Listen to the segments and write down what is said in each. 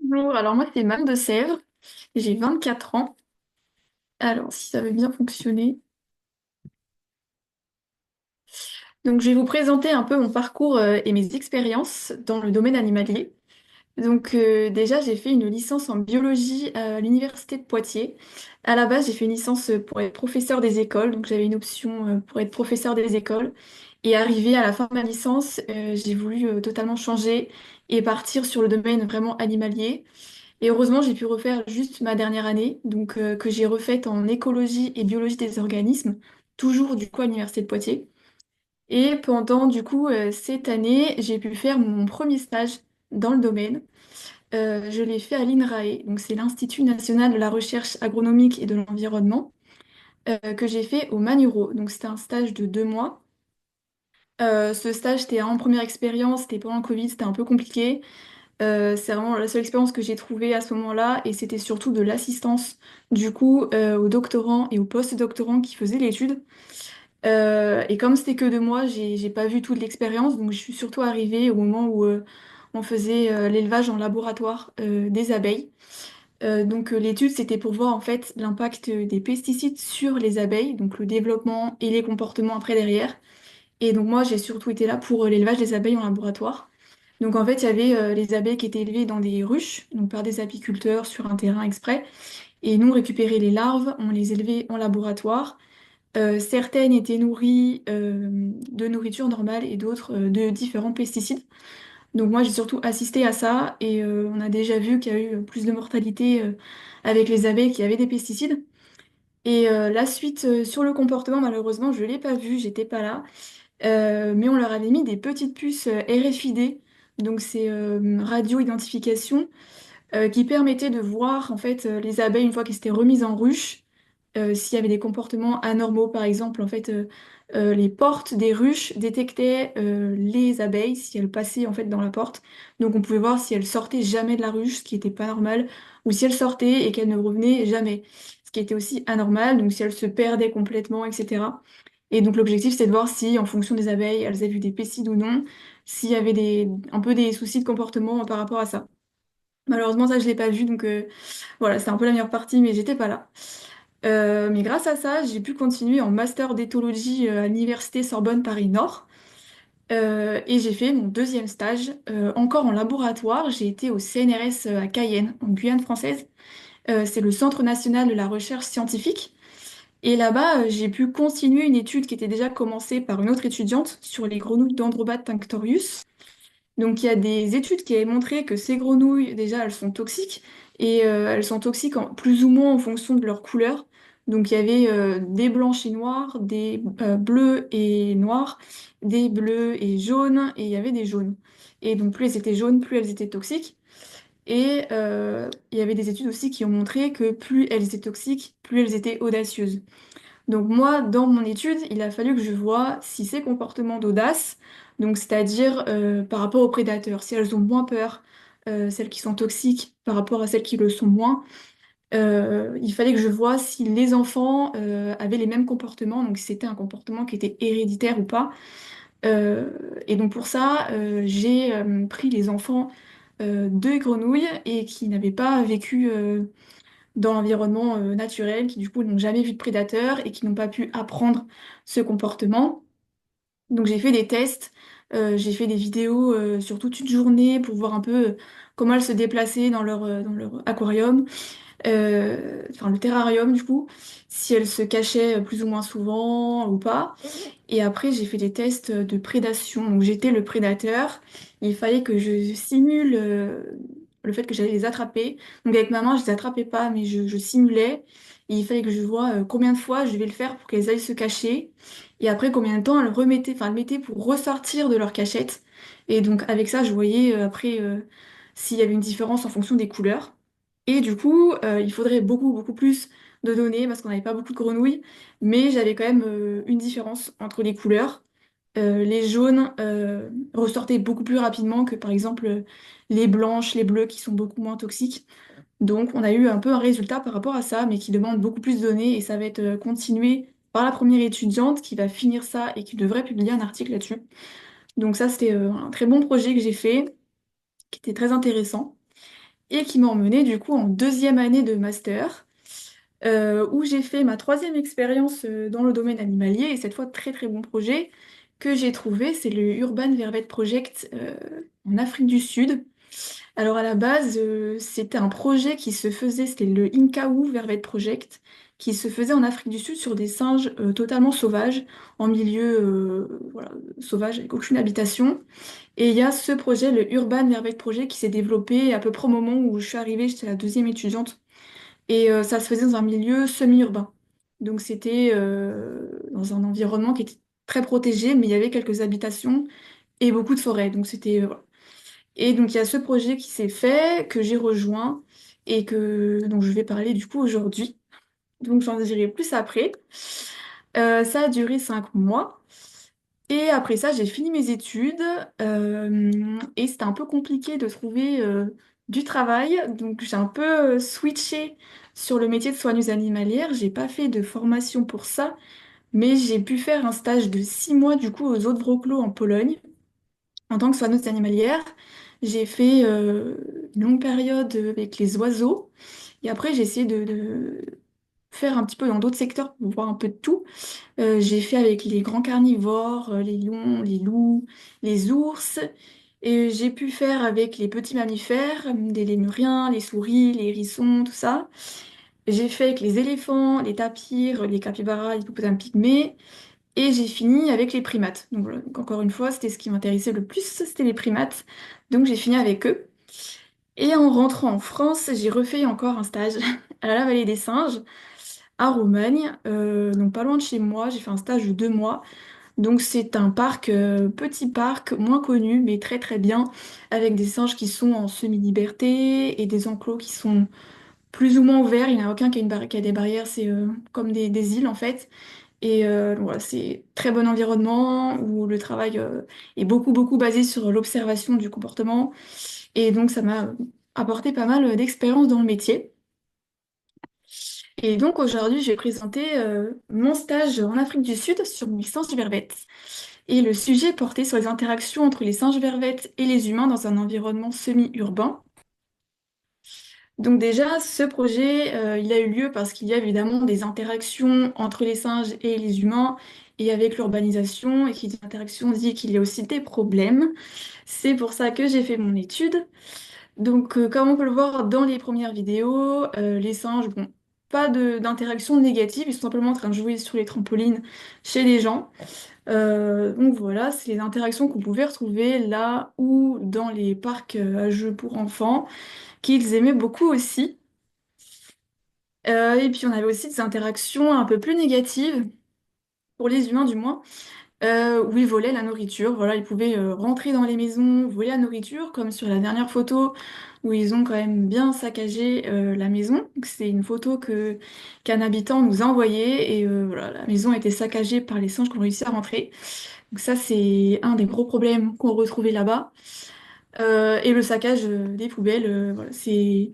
Bonjour, alors moi c'est Marie de Sèvres, j'ai 24 ans. Alors si ça veut bien fonctionner. Donc je vais vous présenter un peu mon parcours et mes expériences dans le domaine animalier. Déjà j'ai fait une licence en biologie à l'université de Poitiers. À la base j'ai fait une licence pour être professeur des écoles, donc j'avais une option pour être professeur des écoles. Et arrivé à la fin de ma licence, j'ai voulu totalement changer et partir sur le domaine vraiment animalier. Et heureusement, j'ai pu refaire juste ma dernière année, que j'ai refaite en écologie et biologie des organismes, toujours du coup à l'Université de Poitiers. Et pendant cette année, j'ai pu faire mon premier stage dans le domaine. Je l'ai fait à l'INRAE, donc c'est l'Institut national de la recherche agronomique et de l'environnement, que j'ai fait au Manuro. Donc c'était un stage de 2 mois. Ce stage, c'était en première expérience, c'était pendant le Covid, c'était un peu compliqué. C'est vraiment la seule expérience que j'ai trouvée à ce moment-là et c'était surtout de l'assistance aux doctorants et aux post-doctorants qui faisaient l'étude. Et comme c'était que 2 mois, j'ai pas vu toute l'expérience, donc je suis surtout arrivée au moment où on faisait l'élevage en laboratoire des abeilles. L'étude c'était pour voir en fait l'impact des pesticides sur les abeilles, donc le développement et les comportements après derrière. Et donc moi j'ai surtout été là pour l'élevage des abeilles en laboratoire. Donc en fait, il y avait les abeilles qui étaient élevées dans des ruches, donc par des apiculteurs sur un terrain exprès. Et nous, on récupérait les larves, on les élevait en laboratoire. Certaines étaient nourries de nourriture normale et d'autres de différents pesticides. Donc moi, j'ai surtout assisté à ça et on a déjà vu qu'il y a eu plus de mortalité avec les abeilles qui avaient des pesticides. Et la suite sur le comportement, malheureusement, je ne l'ai pas vu, j'étais pas là. Mais on leur avait mis des petites puces RFID, donc c'est radio-identification, qui permettait de voir en fait les abeilles une fois qu'elles étaient remises en ruche, s'il y avait des comportements anormaux, par exemple, les portes des ruches détectaient les abeilles si elles passaient en fait dans la porte. Donc on pouvait voir si elles sortaient jamais de la ruche, ce qui n'était pas normal, ou si elles sortaient et qu'elles ne revenaient jamais, ce qui était aussi anormal, donc si elles se perdaient complètement, etc. Et donc l'objectif c'est de voir si en fonction des abeilles, elles avaient vu des pesticides ou non, s'il y avait un peu des soucis de comportement par rapport à ça. Malheureusement, ça, je l'ai pas vu, voilà, c'est un peu la meilleure partie, mais j'étais pas là. Mais grâce à ça, j'ai pu continuer en master d'éthologie à l'université Sorbonne Paris-Nord. Et j'ai fait mon deuxième stage, encore en laboratoire. J'ai été au CNRS à Cayenne, en Guyane française. C'est le Centre national de la recherche scientifique. Et là-bas, j'ai pu continuer une étude qui était déjà commencée par une autre étudiante sur les grenouilles d'Androbat tinctorius. Donc il y a des études qui avaient montré que ces grenouilles, déjà, elles sont toxiques et elles sont toxiques plus ou moins en fonction de leur couleur. Donc il y avait des blanches et noires, des bleus et noirs, des bleus et jaunes et il y avait des jaunes. Et donc plus elles étaient jaunes, plus elles étaient toxiques. Et il y avait des études aussi qui ont montré que plus elles étaient toxiques, plus elles étaient audacieuses. Donc moi, dans mon étude, il a fallu que je vois si ces comportements d'audace, donc c'est-à-dire par rapport aux prédateurs, si elles ont moins peur, celles qui sont toxiques par rapport à celles qui le sont moins, il fallait que je vois si les enfants avaient les mêmes comportements, donc si c'était un comportement qui était héréditaire ou pas. Euh, et donc pour ça, j'ai pris les enfants de grenouilles et qui n'avaient pas vécu dans l'environnement naturel, qui du coup n'ont jamais vu de prédateurs et qui n'ont pas pu apprendre ce comportement. Donc j'ai fait des tests, j'ai fait des vidéos sur toute une journée pour voir un peu comment elles se déplaçaient dans leur aquarium, enfin le terrarium du coup, si elles se cachaient plus ou moins souvent ou pas. Et après j'ai fait des tests de prédation. Donc j'étais le prédateur, il fallait que je simule le fait que j'allais les attraper. Donc avec ma main, je les attrapais pas, mais je simulais. Et il fallait que je vois combien de fois je devais le faire pour qu'elles aillent se cacher. Et après, combien de temps elles mettaient pour ressortir de leur cachette. Et donc avec ça, je voyais après s'il y avait une différence en fonction des couleurs. Et du coup, il faudrait beaucoup, beaucoup plus de données parce qu'on n'avait pas beaucoup de grenouilles. Mais j'avais quand même une différence entre les couleurs. Les jaunes ressortaient beaucoup plus rapidement que par exemple les blanches, les bleus qui sont beaucoup moins toxiques. Donc on a eu un peu un résultat par rapport à ça, mais qui demande beaucoup plus de données et ça va être continué par la première étudiante qui va finir ça et qui devrait publier un article là-dessus. Donc ça c'était un très bon projet que j'ai fait, qui était très intéressant. et qui m'a emmenée du coup en deuxième année de master, où j'ai fait ma troisième expérience dans le domaine animalier, et cette fois très très bon projet que j'ai trouvé, c'est le Urban Vervet Project en Afrique du Sud. Alors à la base, c'était un projet qui se faisait, c'était le Inkawu Vervet Project, qui se faisait en Afrique du Sud sur des singes totalement sauvages, en milieu voilà, sauvage, avec aucune habitation. Et il y a ce projet, le Urban Vervet Project, qui s'est développé à peu près au moment où je suis arrivée, j'étais la deuxième étudiante, et ça se faisait dans un milieu semi-urbain. Donc c'était dans un environnement qui était très protégé, mais il y avait quelques habitations et beaucoup de forêts. Donc c'était voilà. Et donc il y a ce projet qui s'est fait, que j'ai rejoint et que dont je vais parler du coup aujourd'hui. Donc j'en dirai plus après. Ça a duré 5 mois. Et après ça, j'ai fini mes études et c'était un peu compliqué de trouver du travail. Donc j'ai un peu switché sur le métier de soigneuse animalière. J'ai pas fait de formation pour ça, mais j'ai pu faire un stage de 6 mois du coup aux Eaux de Wrocław en Pologne en tant que soigneuse animalière. J'ai fait une longue période avec les oiseaux et après j'ai essayé de faire un petit peu dans d'autres secteurs pour voir un peu de tout. J'ai fait avec les grands carnivores, les lions, les loups, les ours. Et j'ai pu faire avec les petits mammifères, des lémuriens, les souris, les hérissons, tout ça. J'ai fait avec les éléphants, les tapirs, les capybaras, les hippopotames pygmées. Et j'ai fini avec les primates. Donc, voilà. Donc, encore une fois, c'était ce qui m'intéressait le plus, c'était les primates. Donc j'ai fini avec eux. Et en rentrant en France, j'ai refait encore un stage à la Vallée des Singes, à Romagne, donc pas loin de chez moi. J'ai fait un stage de 2 mois. Donc c'est un parc, petit parc, moins connu, mais très très bien, avec des singes qui sont en semi-liberté et des enclos qui sont plus ou moins ouverts. Il n'y en a aucun qui a des barrières, c'est comme des îles en fait. Et voilà, c'est très bon environnement où le travail est beaucoup beaucoup basé sur l'observation du comportement. Et donc ça m'a apporté pas mal d'expérience dans le métier. Et donc aujourd'hui, je vais présenter mon stage en Afrique du Sud sur mes singes vervettes. Et le sujet portait sur les interactions entre les singes vervettes et les humains dans un environnement semi-urbain. Donc déjà, ce projet, il a eu lieu parce qu'il y a évidemment des interactions entre les singes et les humains, et avec l'urbanisation, et qui dit interaction dit qu'il y a aussi des problèmes. C'est pour ça que j'ai fait mon étude. Donc, comme on peut le voir dans les premières vidéos, les singes, bon, pas d'interaction négative, ils sont simplement en train de jouer sur les trampolines chez les gens. Donc voilà, c'est les interactions qu'on pouvait retrouver là ou dans les parcs à jeux pour enfants, qu'ils aimaient beaucoup aussi. Et puis on avait aussi des interactions un peu plus négatives, pour les humains du moins, où ils volaient la nourriture. Voilà, ils pouvaient rentrer dans les maisons, voler la nourriture, comme sur la dernière photo où ils ont quand même bien saccagé la maison. Donc, c'est une photo qu'un habitant nous a envoyée et voilà, la maison a été saccagée par les singes qui ont réussi à rentrer. Donc ça, c'est un des gros problèmes qu'on retrouvait là-bas. Et le saccage des poubelles, voilà, c'est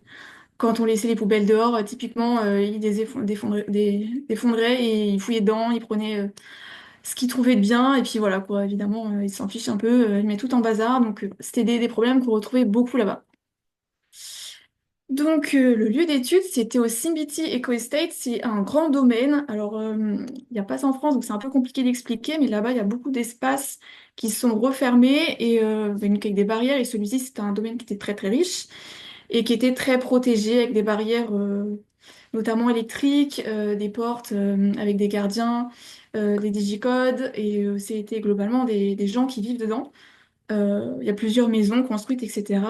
quand on laissait les poubelles dehors, typiquement, ils défondraient et ils fouillaient dedans, ils prenaient ce qu'ils trouvaient de bien, et puis voilà quoi, évidemment, ils s'en fichent un peu, ils mettent tout en bazar, donc c'était des problèmes qu'on retrouvait beaucoup là-bas. Donc le lieu d'étude, c'était au Simbiti Eco Estate, c'est un grand domaine. Alors il n'y a pas ça en France, donc c'est un peu compliqué d'expliquer, mais là-bas il y a beaucoup d'espaces qui sont refermés et donc avec des barrières, et celui-ci c'était un domaine qui était très très riche et qui était très protégé avec des barrières notamment électriques, des portes avec des gardiens, des digicodes, et c'était globalement des gens qui vivent dedans. Il y a plusieurs maisons construites, etc.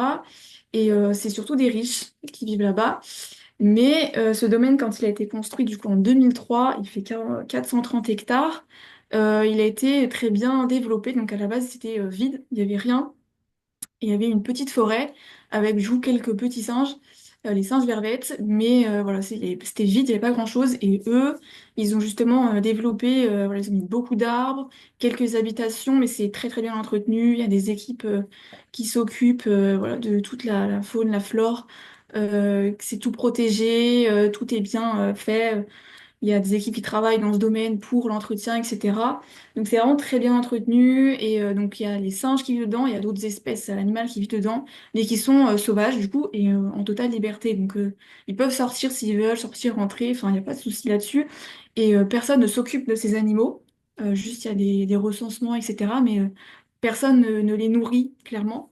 Et c'est surtout des riches qui vivent là-bas. Mais ce domaine, quand il a été construit du coup en 2003, il fait 430 hectares. Il a été très bien développé. Donc à la base, c'était vide, il n'y avait rien. Il y avait une petite forêt avec joue quelques petits singes, les singes vervettes, mais voilà, c'était vide, il n'y avait pas grand-chose. Et eux, ils ont justement développé, voilà, ils ont mis beaucoup d'arbres, quelques habitations, mais c'est très très bien entretenu. Il y a des équipes qui s'occupent voilà, de toute la faune, la flore. C'est tout protégé, tout est bien fait. Il y a des équipes qui travaillent dans ce domaine pour l'entretien, etc. Donc c'est vraiment très bien entretenu. Et donc il y a les singes qui vivent dedans, il y a d'autres espèces animales qui vivent dedans, mais qui sont sauvages du coup et en totale liberté. Donc ils peuvent sortir s'ils veulent, sortir, rentrer, enfin il n'y a pas de souci là-dessus. Et personne ne s'occupe de ces animaux. Juste il y a des recensements, etc. Mais personne ne les nourrit, clairement.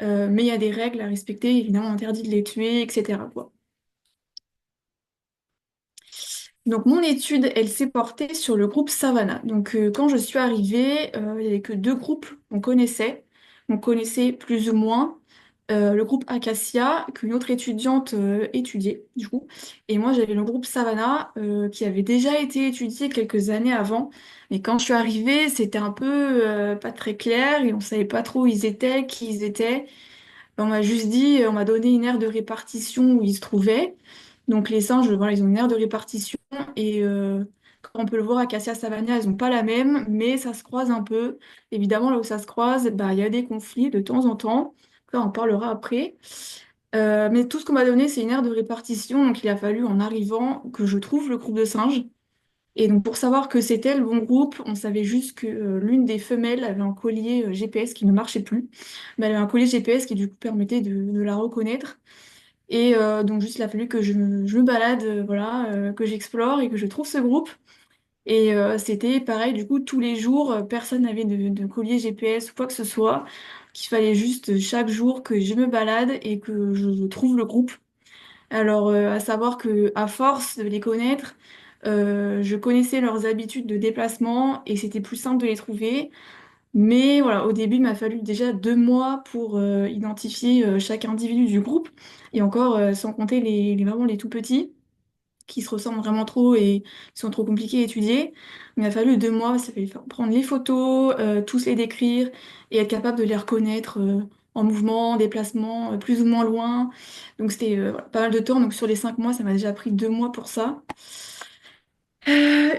Mais il y a des règles à respecter, évidemment interdit de les tuer, etc. quoi. Donc mon étude, elle s'est portée sur le groupe Savannah. Donc quand je suis arrivée, il n'y avait que deux groupes qu'on connaissait. On connaissait plus ou moins le groupe Acacia, qu'une autre étudiante étudiait, du coup. Et moi, j'avais le groupe Savannah, qui avait déjà été étudié quelques années avant. Mais quand je suis arrivée, c'était un peu pas très clair et on savait pas trop où ils étaient, qui ils étaient. On m'a juste dit, on m'a donné une aire de répartition où ils se trouvaient. Donc les singes, voilà, ils ont une aire de répartition et comme on peut le voir, Acacia Savannah, elles n'ont pas la même, mais ça se croise un peu. Évidemment, là où ça se croise, bah, il y a des conflits de temps en temps. Ça, on en parlera après. Mais tout ce qu'on m'a donné, c'est une aire de répartition. Donc il a fallu, en arrivant, que je trouve le groupe de singes. Et donc pour savoir que c'était le bon groupe, on savait juste que l'une des femelles avait un collier GPS qui ne marchait plus. Mais elle avait un collier GPS qui du coup permettait de la reconnaître. Et donc juste il a fallu que je me balade, voilà, que j'explore et que je trouve ce groupe. Et c'était pareil, du coup tous les jours, personne n'avait de collier GPS ou quoi que ce soit. Qu'il fallait juste chaque jour que je me balade et que je trouve le groupe. Alors, à savoir que à force de les connaître, je connaissais leurs habitudes de déplacement et c'était plus simple de les trouver. Mais voilà, au début, il m'a fallu déjà 2 mois pour identifier chaque individu du groupe. Et encore, sans compter vraiment les tout petits, qui se ressemblent vraiment trop et qui sont trop compliqués à étudier. Il m'a fallu 2 mois, ça fait prendre les photos, tous les décrire et être capable de les reconnaître en mouvement, déplacement, plus ou moins loin. Donc c'était voilà, pas mal de temps. Donc sur les 5 mois, ça m'a déjà pris 2 mois pour ça.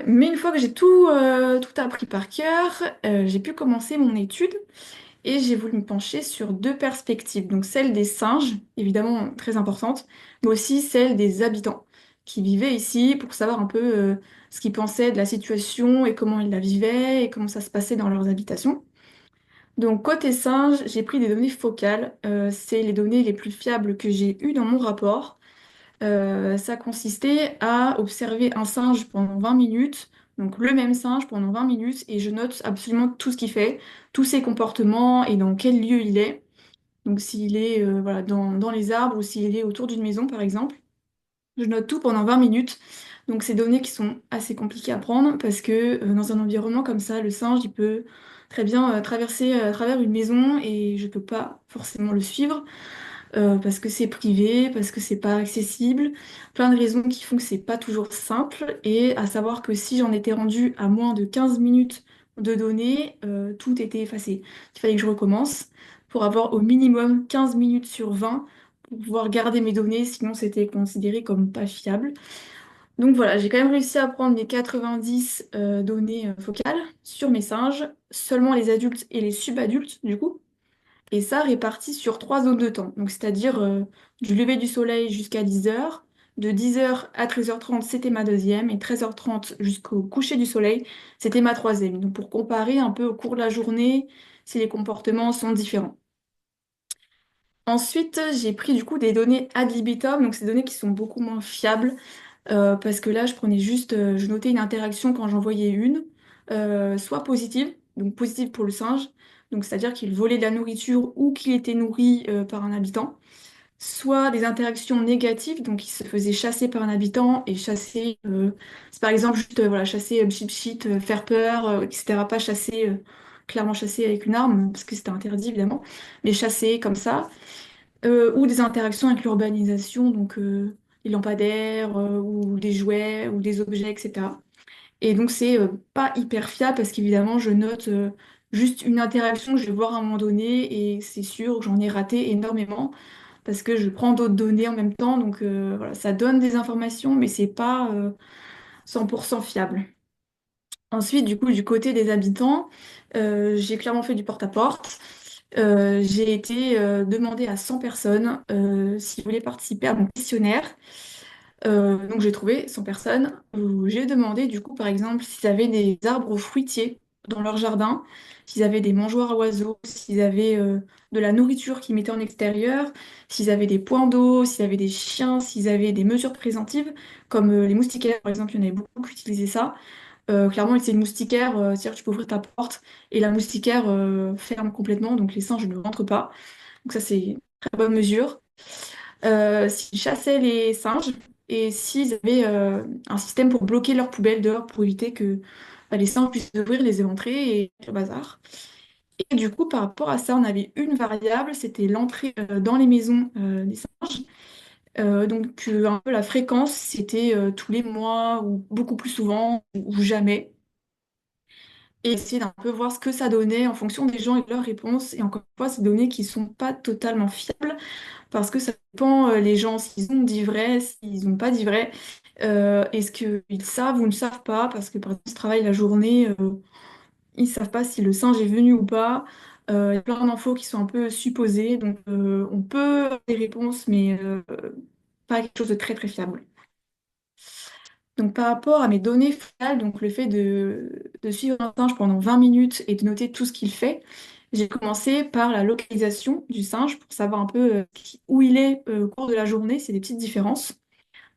Mais une fois que j'ai tout appris par cœur, j'ai pu commencer mon étude et j'ai voulu me pencher sur deux perspectives. Donc celle des singes, évidemment très importante, mais aussi celle des habitants qui vivaient ici pour savoir un peu ce qu'ils pensaient de la situation et comment ils la vivaient et comment ça se passait dans leurs habitations. Donc côté singes, j'ai pris des données focales. C'est les données les plus fiables que j'ai eues dans mon rapport. Ça consistait à observer un singe pendant 20 minutes, donc le même singe pendant 20 minutes, et je note absolument tout ce qu'il fait, tous ses comportements et dans quel lieu il est. Donc s'il est voilà, dans les arbres ou s'il est autour d'une maison par exemple. Je note tout pendant 20 minutes. Donc c'est des données qui sont assez compliquées à prendre parce que dans un environnement comme ça, le singe, il peut très bien traverser à travers une maison et je peux pas forcément le suivre parce que c'est privé, parce que c'est pas accessible, plein de raisons qui font que c'est pas toujours simple, et à savoir que si j'en étais rendue à moins de 15 minutes de données, tout était effacé. Il fallait que je recommence pour avoir au minimum 15 minutes sur 20 pour pouvoir garder mes données, sinon c'était considéré comme pas fiable. Donc voilà, j'ai quand même réussi à prendre les 90 données focales sur mes singes, seulement les adultes et les subadultes du coup. Et ça réparti sur 3 zones de temps. Donc, c'est-à-dire du lever du soleil jusqu'à 10 heures. De 10 heures à 13h30, c'était ma deuxième. Et 13h30 jusqu'au coucher du soleil, c'était ma troisième. Donc, pour comparer un peu au cours de la journée, si les comportements sont différents. Ensuite, j'ai pris du coup des données ad libitum, donc ces données qui sont beaucoup moins fiables, parce que là, je prenais juste, je notais une interaction quand j'en voyais une, soit positive, donc positive pour le singe, donc c'est-à-dire qu'il volait de la nourriture ou qu'il était nourri par un habitant, soit des interactions négatives, donc il se faisait chasser par un habitant et chasser, c'est par exemple juste voilà, chasser cheap shit, faire peur, etc. Pas chasser, clairement chasser avec une arme, parce que c'était interdit évidemment, mais chasser comme ça ou des interactions avec l'urbanisation, donc les lampadaires, ou des jouets, ou des objets, etc. Et donc c'est pas hyper fiable parce qu'évidemment je note juste une interaction que je vais voir à un moment donné et c'est sûr que j'en ai raté énormément parce que je prends d'autres données en même temps, donc voilà, ça donne des informations mais c'est pas 100% fiable. Ensuite, du coup, du côté des habitants, j'ai clairement fait du porte-à-porte. J'ai été demander à 100 personnes s'ils voulaient participer à mon questionnaire. Donc j'ai trouvé 100 personnes où j'ai demandé du coup par exemple s'ils avaient des arbres fruitiers dans leur jardin, s'ils avaient des mangeoires à oiseaux, s'ils avaient de la nourriture qu'ils mettaient en extérieur, s'ils avaient des points d'eau, s'ils avaient des chiens, s'ils avaient des mesures préventives comme les moustiquaires par exemple, il y en avait beaucoup qui utilisaient ça. Clairement utiliser une moustiquaire, c'est-à-dire que tu peux ouvrir ta porte et la moustiquaire ferme complètement, donc les singes ne rentrent pas. Donc ça c'est une très bonne mesure. S'ils chassaient les singes et s'ils avaient un système pour bloquer leurs poubelles dehors pour éviter que les singes puissent ouvrir, les éventrer et le bazar. Et du coup, par rapport à ça, on avait une variable, c'était l'entrée dans les maisons des singes. Un peu la fréquence, c'était tous les mois ou beaucoup plus souvent ou jamais. Et essayer d'un peu voir ce que ça donnait en fonction des gens et de leurs réponses. Et encore une fois, ces données qui sont pas totalement fiables parce que ça dépend, les gens, s'ils ont dit vrai, s'ils n'ont pas dit vrai. Est-ce qu'ils savent ou ne savent pas? Parce que par exemple, ils travaillent la journée, ils savent pas si le singe est venu ou pas. Il y a plein d'infos qui sont un peu supposées, donc on peut avoir des réponses, mais pas quelque chose de très très fiable. Donc par rapport à mes données finales, donc le fait de suivre un singe pendant 20 minutes et de noter tout ce qu'il fait, j'ai commencé par la localisation du singe pour savoir un peu où il est au cours de la journée, c'est des petites différences.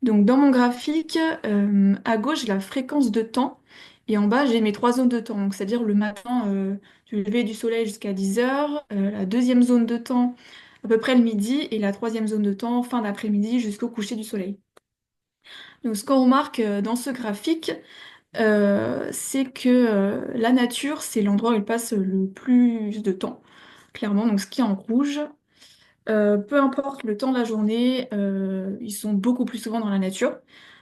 Donc dans mon graphique, à gauche, j'ai la fréquence de temps et en bas, j'ai mes trois zones de temps. Donc c'est-à-dire le matin, du lever du soleil jusqu'à 10 heures, la deuxième zone de temps, à peu près le midi, et la troisième zone de temps, fin d'après-midi jusqu'au coucher du soleil. Donc ce qu'on remarque dans ce graphique, c'est que la nature, c'est l'endroit où il passe le plus de temps, clairement. Donc ce qui est en rouge, peu importe le temps de la journée, ils sont beaucoup plus souvent dans la nature.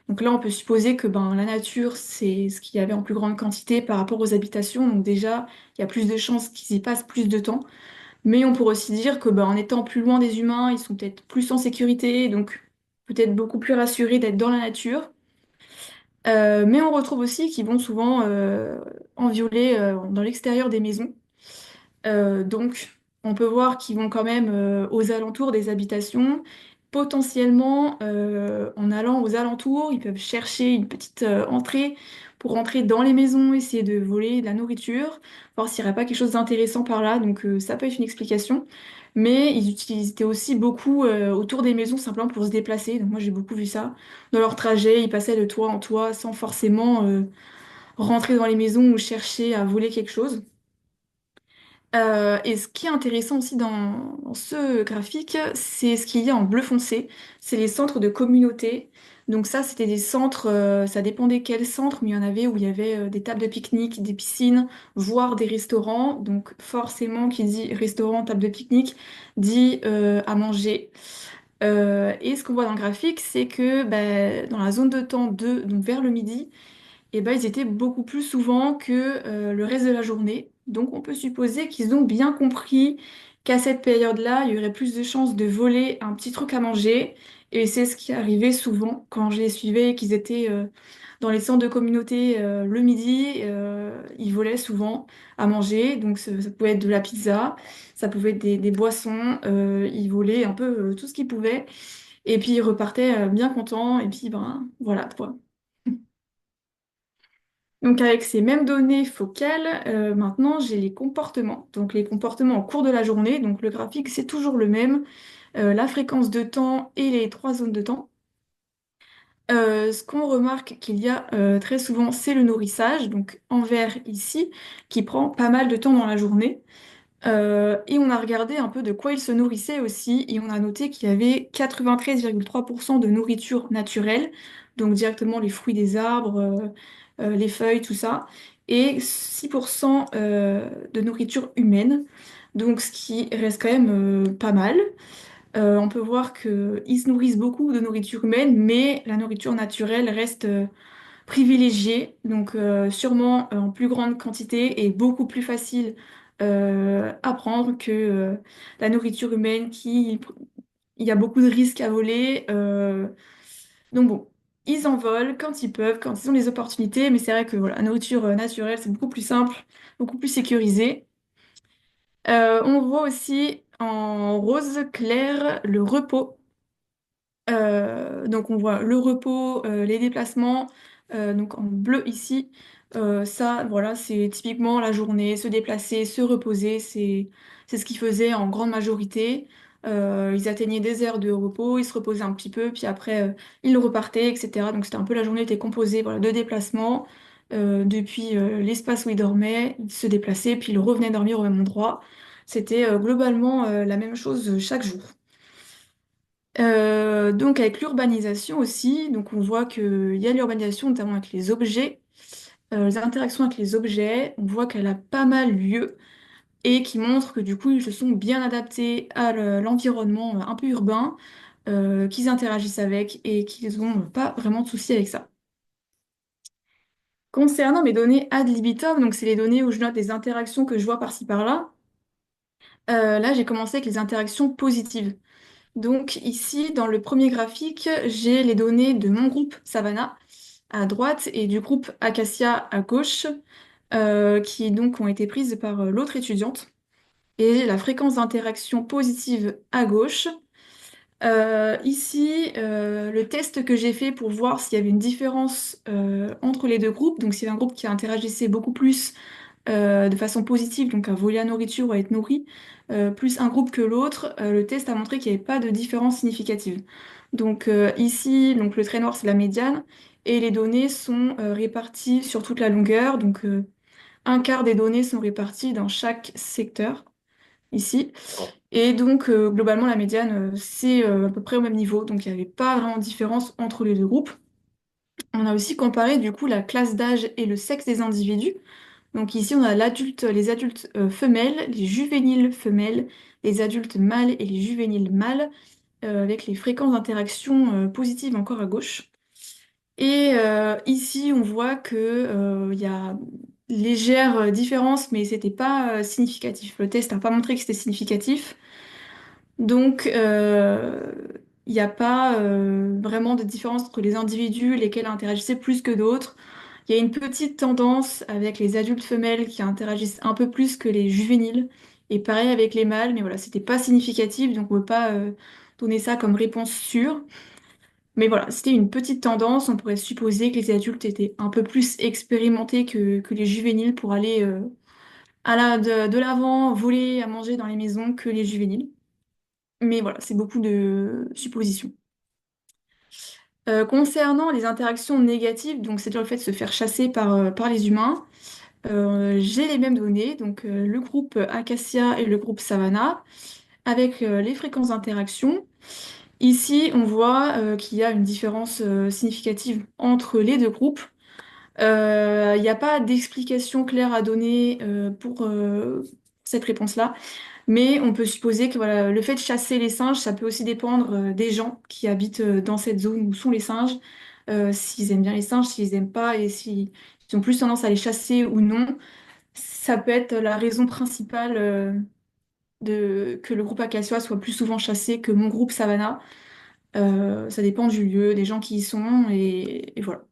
Donc là, on peut supposer que ben, la nature, c'est ce qu'il y avait en plus grande quantité par rapport aux habitations. Donc déjà, il y a plus de chances qu'ils y passent plus de temps. Mais on pourrait aussi dire que ben, en étant plus loin des humains, ils sont peut-être plus en sécurité, donc peut-être beaucoup plus rassurés d'être dans la nature. Mais on retrouve aussi qu'ils vont souvent en violer dans l'extérieur des maisons. Donc, on peut voir qu'ils vont quand même aux alentours des habitations. Potentiellement, en allant aux alentours, ils peuvent chercher une petite entrée pour entrer dans les maisons, essayer de voler de la nourriture, voir s'il n'y aurait pas quelque chose d'intéressant par là. Donc, ça peut être une explication. Mais ils utilisaient aussi beaucoup autour des maisons simplement pour se déplacer. Donc, moi, j'ai beaucoup vu ça. Dans leur trajet, ils passaient de toit en toit sans forcément rentrer dans les maisons ou chercher à voler quelque chose. Et ce qui est intéressant aussi dans ce graphique, c'est ce qu'il y a en bleu foncé, c'est les centres de communauté. Donc ça, c'était des centres, ça dépendait quel centre, mais il y en avait où il y avait des tables de pique-nique, des piscines, voire des restaurants. Donc forcément, qui dit restaurant, table de pique-nique, dit à manger. Et ce qu'on voit dans le graphique, c'est que bah, dans la zone de temps 2, donc vers le midi, et ben, ils étaient beaucoup plus souvent que le reste de la journée. Donc on peut supposer qu'ils ont bien compris qu'à cette période-là, il y aurait plus de chances de voler un petit truc à manger. Et c'est ce qui arrivait souvent quand je les suivais, qu'ils étaient dans les centres de communauté le midi. Ils volaient souvent à manger. Donc ça pouvait être de la pizza, ça pouvait être des boissons. Ils volaient un peu tout ce qu'ils pouvaient. Et puis ils repartaient bien contents. Et puis ben voilà quoi. Donc avec ces mêmes données focales, maintenant j'ai les comportements. Donc les comportements au cours de la journée. Donc le graphique c'est toujours le même, la fréquence de temps et les trois zones de temps. Ce qu'on remarque qu'il y a très souvent, c'est le nourrissage, donc en vert ici, qui prend pas mal de temps dans la journée. Et on a regardé un peu de quoi ils se nourrissaient aussi, et on a noté qu'il y avait 93,3% de nourriture naturelle, donc directement les fruits des arbres, les feuilles, tout ça, et 6% de nourriture humaine, donc ce qui reste quand même pas mal. On peut voir qu'ils se nourrissent beaucoup de nourriture humaine, mais la nourriture naturelle reste privilégiée, donc sûrement en plus grande quantité et beaucoup plus facile à prendre que la nourriture humaine qui il y a beaucoup de risques à voler. Donc bon, ils en volent quand ils peuvent, quand ils ont les opportunités, mais c'est vrai que voilà, la nourriture naturelle, c'est beaucoup plus simple, beaucoup plus sécurisé. On voit aussi en rose clair le repos. Donc on voit le repos, les déplacements. Donc en bleu ici, ça voilà, c'est typiquement la journée, se déplacer, se reposer, c'est ce qu'ils faisaient en grande majorité. Ils atteignaient des heures de repos, ils se reposaient un petit peu, puis après ils repartaient, etc. Donc c'était un peu la journée était composée voilà, de déplacements. Depuis l'espace où ils dormaient, ils se déplaçaient, puis ils revenaient dormir au même endroit. C'était globalement la même chose chaque jour. Donc avec l'urbanisation aussi, donc on voit qu'il y a l'urbanisation notamment avec les objets, les interactions avec les objets, on voit qu'elle a pas mal lieu et qui montre que du coup ils se sont bien adaptés à l'environnement un peu urbain, qu'ils interagissent avec et qu'ils n'ont pas vraiment de soucis avec ça. Concernant mes données ad libitum, donc c'est les données où je note des interactions que je vois par-ci par-là, là j'ai commencé avec les interactions positives. Donc ici, dans le premier graphique, j'ai les données de mon groupe Savannah à droite et du groupe Acacia à gauche, qui donc ont été prises par l'autre étudiante. Et la fréquence d'interaction positive à gauche. Ici, le test que j'ai fait pour voir s'il y avait une différence entre les deux groupes, donc s'il y avait un groupe qui interagissait beaucoup plus de façon positive, donc à voler la nourriture ou à être nourri, plus un groupe que l'autre, le test a montré qu'il n'y avait pas de différence significative. Donc ici, donc le trait noir, c'est la médiane, et les données sont réparties sur toute la longueur, donc un quart des données sont réparties dans chaque secteur, ici. Et donc globalement, la médiane, c'est à peu près au même niveau, donc il n'y avait pas vraiment de différence entre les deux groupes. On a aussi comparé du coup la classe d'âge et le sexe des individus. Donc ici, on a les adultes femelles, les juvéniles femelles, les adultes mâles et les juvéniles mâles, avec les fréquences d'interaction positives encore à gauche. Et ici, on voit que il y a légère différence, mais c'était pas significatif. Le test n'a pas montré que c'était significatif. Donc, il n'y a pas vraiment de différence entre les individus, lesquels interagissaient plus que d'autres. Il y a une petite tendance avec les adultes femelles qui interagissent un peu plus que les juvéniles, et pareil avec les mâles, mais voilà, c'était pas significatif, donc on ne peut pas donner ça comme réponse sûre. Mais voilà, c'était une petite tendance, on pourrait supposer que les adultes étaient un peu plus expérimentés que les juvéniles pour aller de l'avant, voler à manger dans les maisons que les juvéniles. Mais voilà, c'est beaucoup de suppositions. Concernant les interactions négatives, donc c'est-à-dire le fait de se faire chasser par les humains, j'ai les mêmes données, donc le groupe Acacia et le groupe Savannah, avec les fréquences d'interaction. Ici, on voit qu'il y a une différence significative entre les deux groupes. Il n'y a pas d'explication claire à donner pour cette réponse-là. Mais on peut supposer que voilà, le fait de chasser les singes, ça peut aussi dépendre des gens qui habitent dans cette zone où sont les singes, s'ils aiment bien les singes, s'ils aiment pas, et s'ils ont plus tendance à les chasser ou non. Ça peut être la raison principale que le groupe Acacia soit plus souvent chassé que mon groupe Savannah. Ça dépend du lieu, des gens qui y sont, et voilà.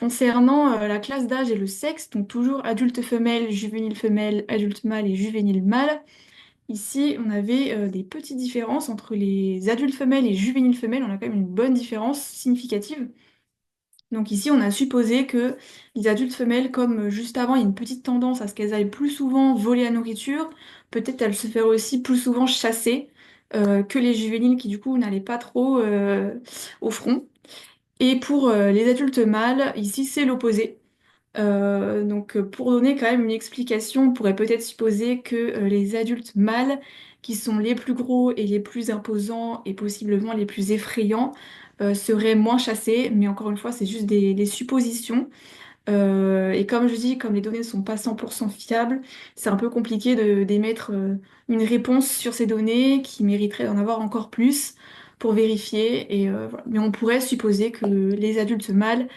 Concernant la classe d'âge et le sexe, donc toujours adulte femelle, adulte mâle et juvénile mâle. Ici, on avait des petites différences entre les adultes femelles et juvéniles femelles. On a quand même une bonne différence significative. Donc ici, on a supposé que les adultes femelles, comme juste avant, il y a une petite tendance à ce qu'elles aillent plus souvent voler la nourriture. Peut-être elles se feraient aussi plus souvent chasser que les juvéniles qui du coup n'allaient pas trop au front. Et pour les adultes mâles, ici, c'est l'opposé. Pour donner quand même une explication, on pourrait peut-être supposer que les adultes mâles, qui sont les plus gros et les plus imposants et possiblement les plus effrayants, seraient moins chassés. Mais encore une fois, c'est juste des suppositions. Et comme je dis, comme les données ne sont pas 100% fiables, c'est un peu compliqué d'émettre une réponse sur ces données qui mériterait d'en avoir encore plus pour vérifier. Et, voilà. Mais on pourrait supposer que les adultes mâles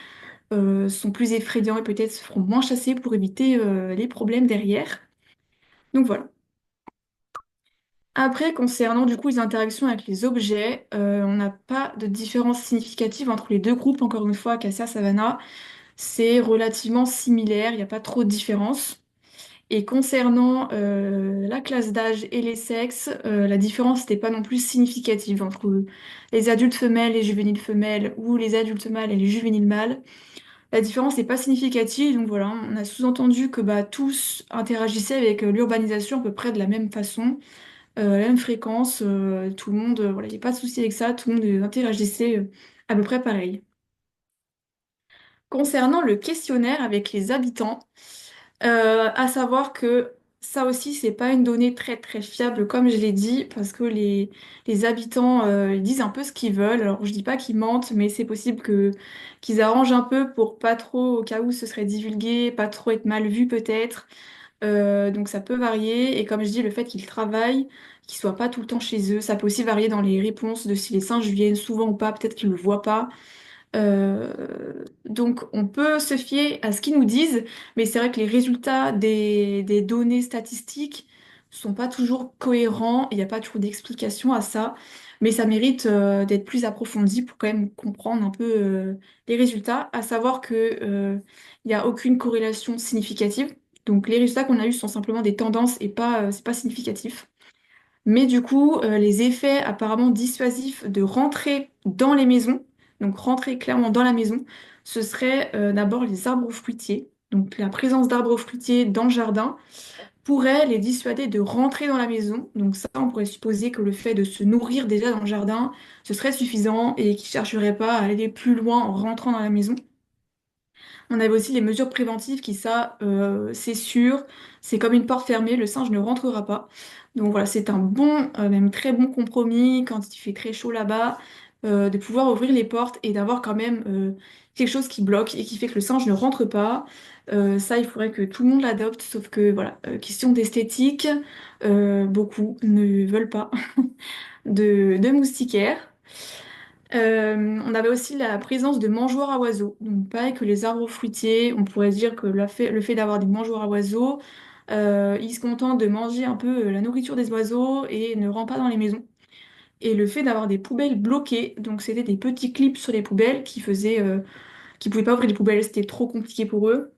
sont plus effrayants et peut-être se feront moins chasser pour éviter les problèmes derrière. Donc voilà. Après, concernant du coup les interactions avec les objets, on n'a pas de différence significative entre les deux groupes. Encore une fois, Cassia Savannah, c'est relativement similaire, il n'y a pas trop de différence. Et concernant la classe d'âge et les sexes, la différence n'était pas non plus significative entre les adultes femelles et juvéniles femelles ou les adultes mâles et les juvéniles mâles. La différence n'est pas significative, donc voilà, on a sous-entendu que bah, tous interagissaient avec l'urbanisation à peu près de la même façon, la même fréquence, tout le monde, voilà, il n'y a pas de souci avec ça, tout le monde interagissait à peu près pareil. Concernant le questionnaire avec les habitants, à savoir que ça aussi, c'est pas une donnée très très fiable, comme je l'ai dit, parce que les habitants ils disent un peu ce qu'ils veulent. Alors, je dis pas qu'ils mentent, mais c'est possible que qu'ils arrangent un peu pour pas trop, au cas où ce serait divulgué, pas trop être mal vu peut-être. Donc ça peut varier. Et comme je dis, le fait qu'ils travaillent, qu'ils soient pas tout le temps chez eux, ça peut aussi varier dans les réponses de si les singes viennent souvent ou pas, peut-être qu'ils le voient pas. Donc on peut se fier à ce qu'ils nous disent, mais c'est vrai que les résultats des données statistiques sont pas toujours cohérents, il n'y a pas toujours d'explication à ça, mais ça mérite d'être plus approfondi pour quand même comprendre un peu les résultats, à savoir que il n'y a aucune corrélation significative. Donc les résultats qu'on a eus sont simplement des tendances et pas, c'est pas significatif. Mais du coup, les effets apparemment dissuasifs de rentrer dans les maisons, donc rentrer clairement dans la maison, ce serait d'abord les arbres fruitiers. Donc la présence d'arbres fruitiers dans le jardin pourrait les dissuader de rentrer dans la maison. Donc ça, on pourrait supposer que le fait de se nourrir déjà dans le jardin, ce serait suffisant et qu'ils ne chercheraient pas à aller plus loin en rentrant dans la maison. On avait aussi les mesures préventives qui, ça, c'est sûr, c'est comme une porte fermée, le singe ne rentrera pas. Donc voilà, c'est un bon, même très bon compromis quand il fait très chaud là-bas, de pouvoir ouvrir les portes et d'avoir quand même quelque chose qui bloque et qui fait que le singe ne rentre pas. Ça, il faudrait que tout le monde l'adopte, sauf que voilà, question d'esthétique, beaucoup ne veulent pas de moustiquaires. On avait aussi la présence de mangeoires à oiseaux. Donc, pareil que les arbres fruitiers, on pourrait dire que le fait d'avoir des mangeoires à oiseaux, ils se contentent de manger un peu la nourriture des oiseaux et ne rentrent pas dans les maisons. Et le fait d'avoir des poubelles bloquées, donc c'était des petits clips sur les poubelles qui faisaient, qui pouvaient pas ouvrir les poubelles, c'était trop compliqué pour eux.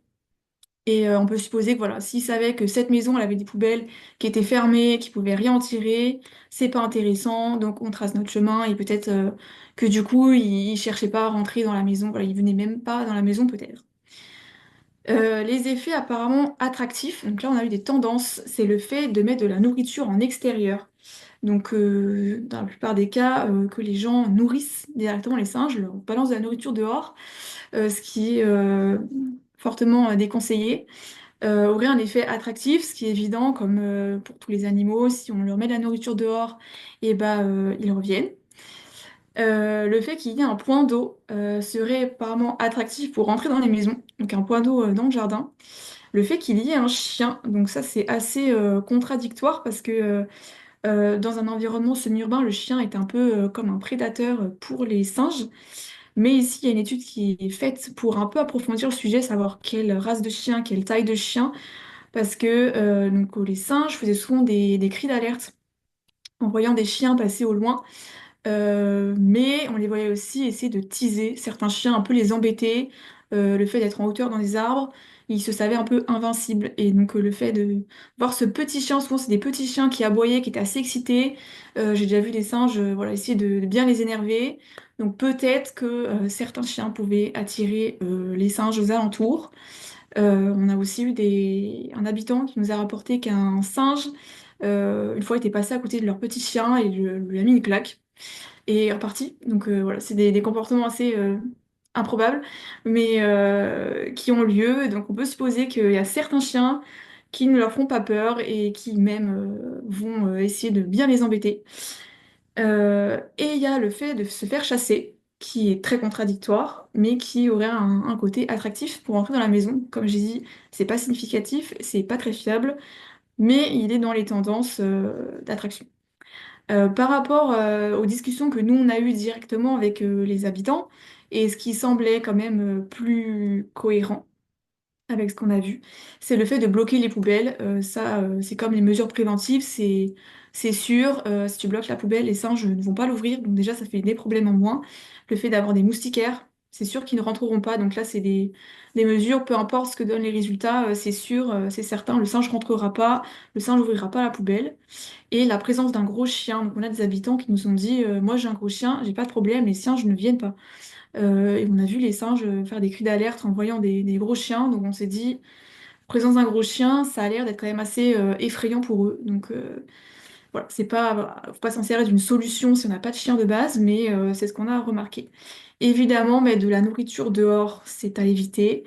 Et on peut supposer que voilà, s'ils savaient que cette maison, elle avait des poubelles qui étaient fermées, qui pouvaient rien en tirer, c'est pas intéressant, donc on trace notre chemin et peut-être que du coup, ils cherchaient pas à rentrer dans la maison, voilà, ils venaient même pas dans la maison peut-être. Les effets apparemment attractifs, donc là on a eu des tendances, c'est le fait de mettre de la nourriture en extérieur. Donc dans la plupart des cas, que les gens nourrissent directement les singes, leur balancent de la nourriture dehors, ce qui est fortement déconseillé aurait un effet attractif, ce qui est évident, comme pour tous les animaux, si on leur met de la nourriture dehors, et bah, ils reviennent. Le fait qu'il y ait un point d'eau serait apparemment attractif pour rentrer dans les maisons, donc un point d'eau dans le jardin. Le fait qu'il y ait un chien, donc ça c'est assez contradictoire parce que dans un environnement semi-urbain, le chien est un peu comme un prédateur pour les singes. Mais ici, il y a une étude qui est faite pour un peu approfondir le sujet, savoir quelle race de chien, quelle taille de chien, parce que donc, les singes faisaient souvent des cris d'alerte en voyant des chiens passer au loin, mais on les voyait aussi essayer de teaser certains chiens, un peu les embêter, le fait d'être en hauteur dans les arbres, ils se savaient un peu invincibles, et donc le fait de voir ce petit chien, souvent c'est des petits chiens qui aboyaient, qui étaient assez excités, j'ai déjà vu des singes voilà, essayer de bien les énerver, donc peut-être que certains chiens pouvaient attirer les singes aux alentours. On a aussi eu un habitant qui nous a rapporté qu'un singe, une fois, était passé à côté de leur petit chien et lui a mis une claque et est reparti. Donc voilà, c'est des comportements assez improbables, mais qui ont lieu. Donc on peut supposer qu'il y a certains chiens qui ne leur font pas peur et qui même vont essayer de bien les embêter. Et il y a le fait de se faire chasser, qui est très contradictoire, mais qui aurait un côté attractif pour entrer dans la maison. Comme j'ai dit, c'est pas significatif, c'est pas très fiable, mais il est dans les tendances d'attraction. Par rapport aux discussions que nous on a eues directement avec les habitants, et ce qui semblait quand même plus cohérent avec ce qu'on a vu, c'est le fait de bloquer les poubelles. Ça, c'est comme les mesures préventives, c'est sûr. Si tu bloques la poubelle, les singes ne vont pas l'ouvrir, donc déjà ça fait des problèmes en moins. Le fait d'avoir des moustiquaires. c'est sûr qu'ils ne rentreront pas. Donc là, c'est des mesures, peu importe ce que donnent les résultats, c'est sûr, c'est certain, le singe rentrera pas, le singe ouvrira pas la poubelle. Et la présence d'un gros chien. Donc on a des habitants qui nous ont dit, moi j'ai un gros chien, j'ai pas de problème, les singes ne viennent pas. Et on a vu les singes faire des cris d'alerte en voyant des gros chiens. Donc on s'est dit, présence d'un gros chien, ça a l'air d'être quand même assez effrayant pour eux. Donc voilà, c'est pas, faut pas s'en servir d'une solution si on n'a pas de chien de base, mais c'est ce qu'on a remarqué. Évidemment, mettre de la nourriture dehors, c'est à éviter.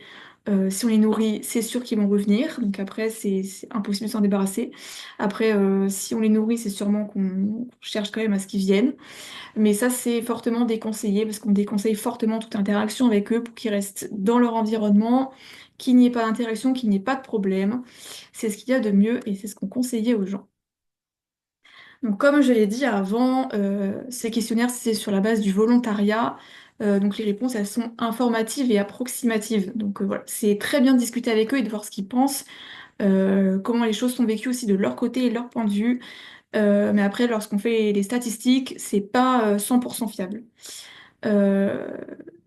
Si on les nourrit, c'est sûr qu'ils vont revenir. Donc après, c'est impossible de s'en débarrasser. Après, si on les nourrit, c'est sûrement qu'on cherche quand même à ce qu'ils viennent. Mais ça, c'est fortement déconseillé parce qu'on déconseille fortement toute interaction avec eux pour qu'ils restent dans leur environnement, qu'il n'y ait pas d'interaction, qu'il n'y ait pas de problème. C'est ce qu'il y a de mieux et c'est ce qu'on conseillait aux gens. Donc, comme je l'ai dit avant, ces questionnaires, c'est sur la base du volontariat. Donc, les réponses, elles sont informatives et approximatives. Donc, voilà, c'est très bien de discuter avec eux et de voir ce qu'ils pensent, comment les choses sont vécues aussi de leur côté et de leur point de vue. Mais après, lorsqu'on fait les statistiques, c'est pas 100% fiable. Euh,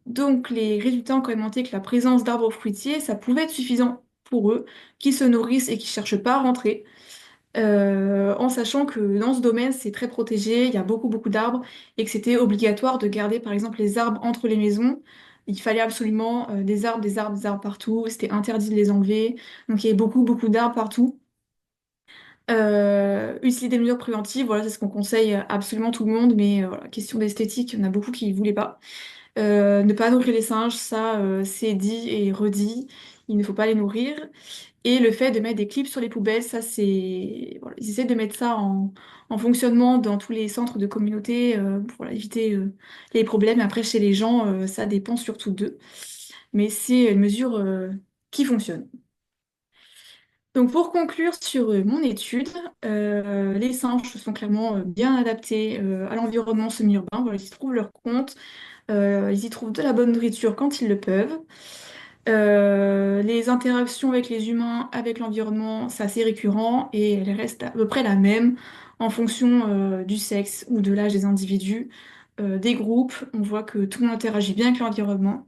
donc, les résultats ont quand même montré que la présence d'arbres fruitiers, ça pouvait être suffisant pour eux, qui se nourrissent et qui cherchent pas à rentrer. En sachant que dans ce domaine, c'est très protégé, il y a beaucoup, beaucoup d'arbres, et que c'était obligatoire de garder, par exemple, les arbres entre les maisons. Il fallait absolument des arbres, des arbres, des arbres partout, c'était interdit de les enlever. Donc, il y avait beaucoup, beaucoup d'arbres partout. Utiliser des mesures préventives, voilà, c'est ce qu'on conseille à absolument tout le monde, mais voilà, question d'esthétique, il y en a beaucoup qui ne voulaient pas. Ne pas nourrir les singes, ça, c'est dit et redit, il ne faut pas les nourrir. Et le fait de mettre des clips sur les poubelles, ça c'est... Voilà, ils essaient de mettre ça en fonctionnement dans tous les centres de communauté pour voilà, éviter les problèmes. Après, chez les gens, ça dépend surtout d'eux. Mais c'est une mesure qui fonctionne. Donc pour conclure sur mon étude, les singes se sont clairement bien adaptés à l'environnement semi-urbain. Voilà, ils y trouvent leur compte, ils y trouvent de la bonne nourriture quand ils le peuvent. Les interactions avec les humains, avec l'environnement, c'est assez récurrent et elles restent à peu près la même en fonction du sexe ou de l'âge des individus. Des groupes, on voit que tout le monde interagit bien avec l'environnement.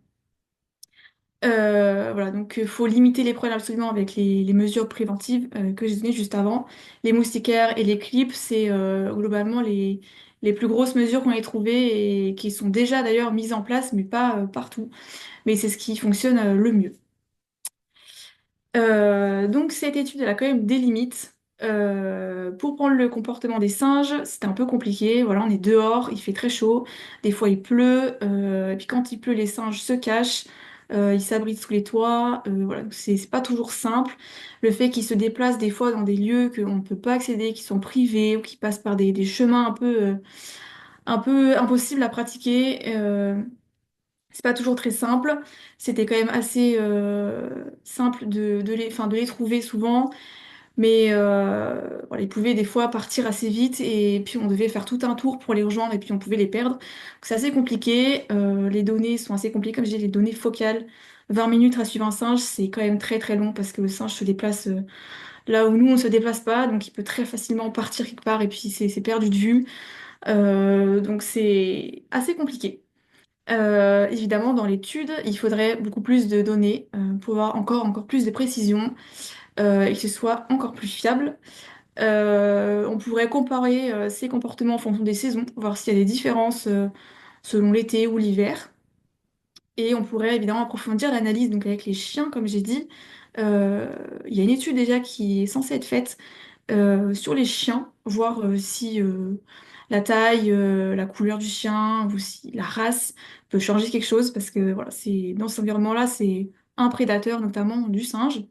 Voilà, donc il faut limiter les problèmes absolument avec les mesures préventives que j'ai données juste avant. Les moustiquaires et les clips, c'est globalement les plus grosses mesures qu'on ait trouvées et qui sont déjà d'ailleurs mises en place, mais pas partout. Mais c'est ce qui fonctionne le mieux. Donc cette étude, elle a quand même des limites. Pour prendre le comportement des singes, c'était un peu compliqué. Voilà, on est dehors, il fait très chaud, des fois il pleut, et puis quand il pleut, les singes se cachent, ils s'abritent sous les toits. Voilà, donc c'est pas toujours simple. Le fait qu'ils se déplacent des fois dans des lieux qu'on ne peut pas accéder, qui sont privés ou qui passent par des chemins un peu impossibles à pratiquer. C'est pas toujours très simple. C'était quand même assez simple de les trouver souvent, mais voilà, ils pouvaient des fois partir assez vite et puis on devait faire tout un tour pour les rejoindre et puis on pouvait les perdre. Donc c'est assez compliqué. Les données sont assez compliquées, comme je dis, les données focales. 20 minutes à suivre un singe, c'est quand même très très long parce que le singe se déplace là où nous on ne se déplace pas, donc il peut très facilement partir quelque part et puis c'est perdu de vue. Donc c'est assez compliqué. Évidemment, dans l'étude, il faudrait beaucoup plus de données pour avoir encore plus de précision et que ce soit encore plus fiable. On pourrait comparer ces comportements en fonction des saisons, voir s'il y a des différences selon l'été ou l'hiver. Et on pourrait évidemment approfondir l'analyse donc avec les chiens, comme j'ai dit. Euh, il y a une étude déjà qui est censée être faite sur les chiens, voir si la taille, la couleur du chien ou si la race peut changer quelque chose, parce que voilà, c'est dans cet environnement-là, c'est un prédateur, notamment du singe.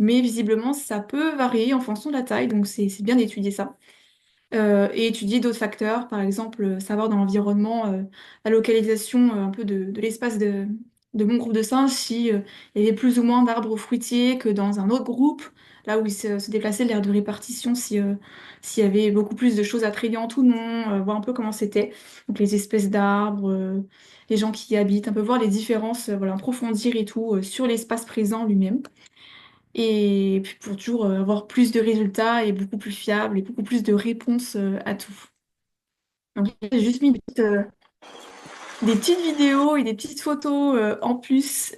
Mais visiblement, ça peut varier en fonction de la taille, donc c'est bien d'étudier ça. Et étudier d'autres facteurs, par exemple, savoir dans l'environnement, la localisation un peu de l'espace de mon groupe de singes, si, il y avait plus ou moins d'arbres fruitiers que dans un autre groupe, là où ils se déplaçaient, l'aire de répartition, si, s'il y avait beaucoup plus de choses attrayantes ou non, voir un peu comment c'était, donc les espèces d'arbres, les gens qui y habitent, un peu voir les différences, voilà, approfondir et tout, sur l'espace présent lui-même. Et puis pour toujours avoir plus de résultats et beaucoup plus fiables et beaucoup plus de réponses à tout. Donc j'ai juste mis une petite, des petites vidéos et des petites photos en plus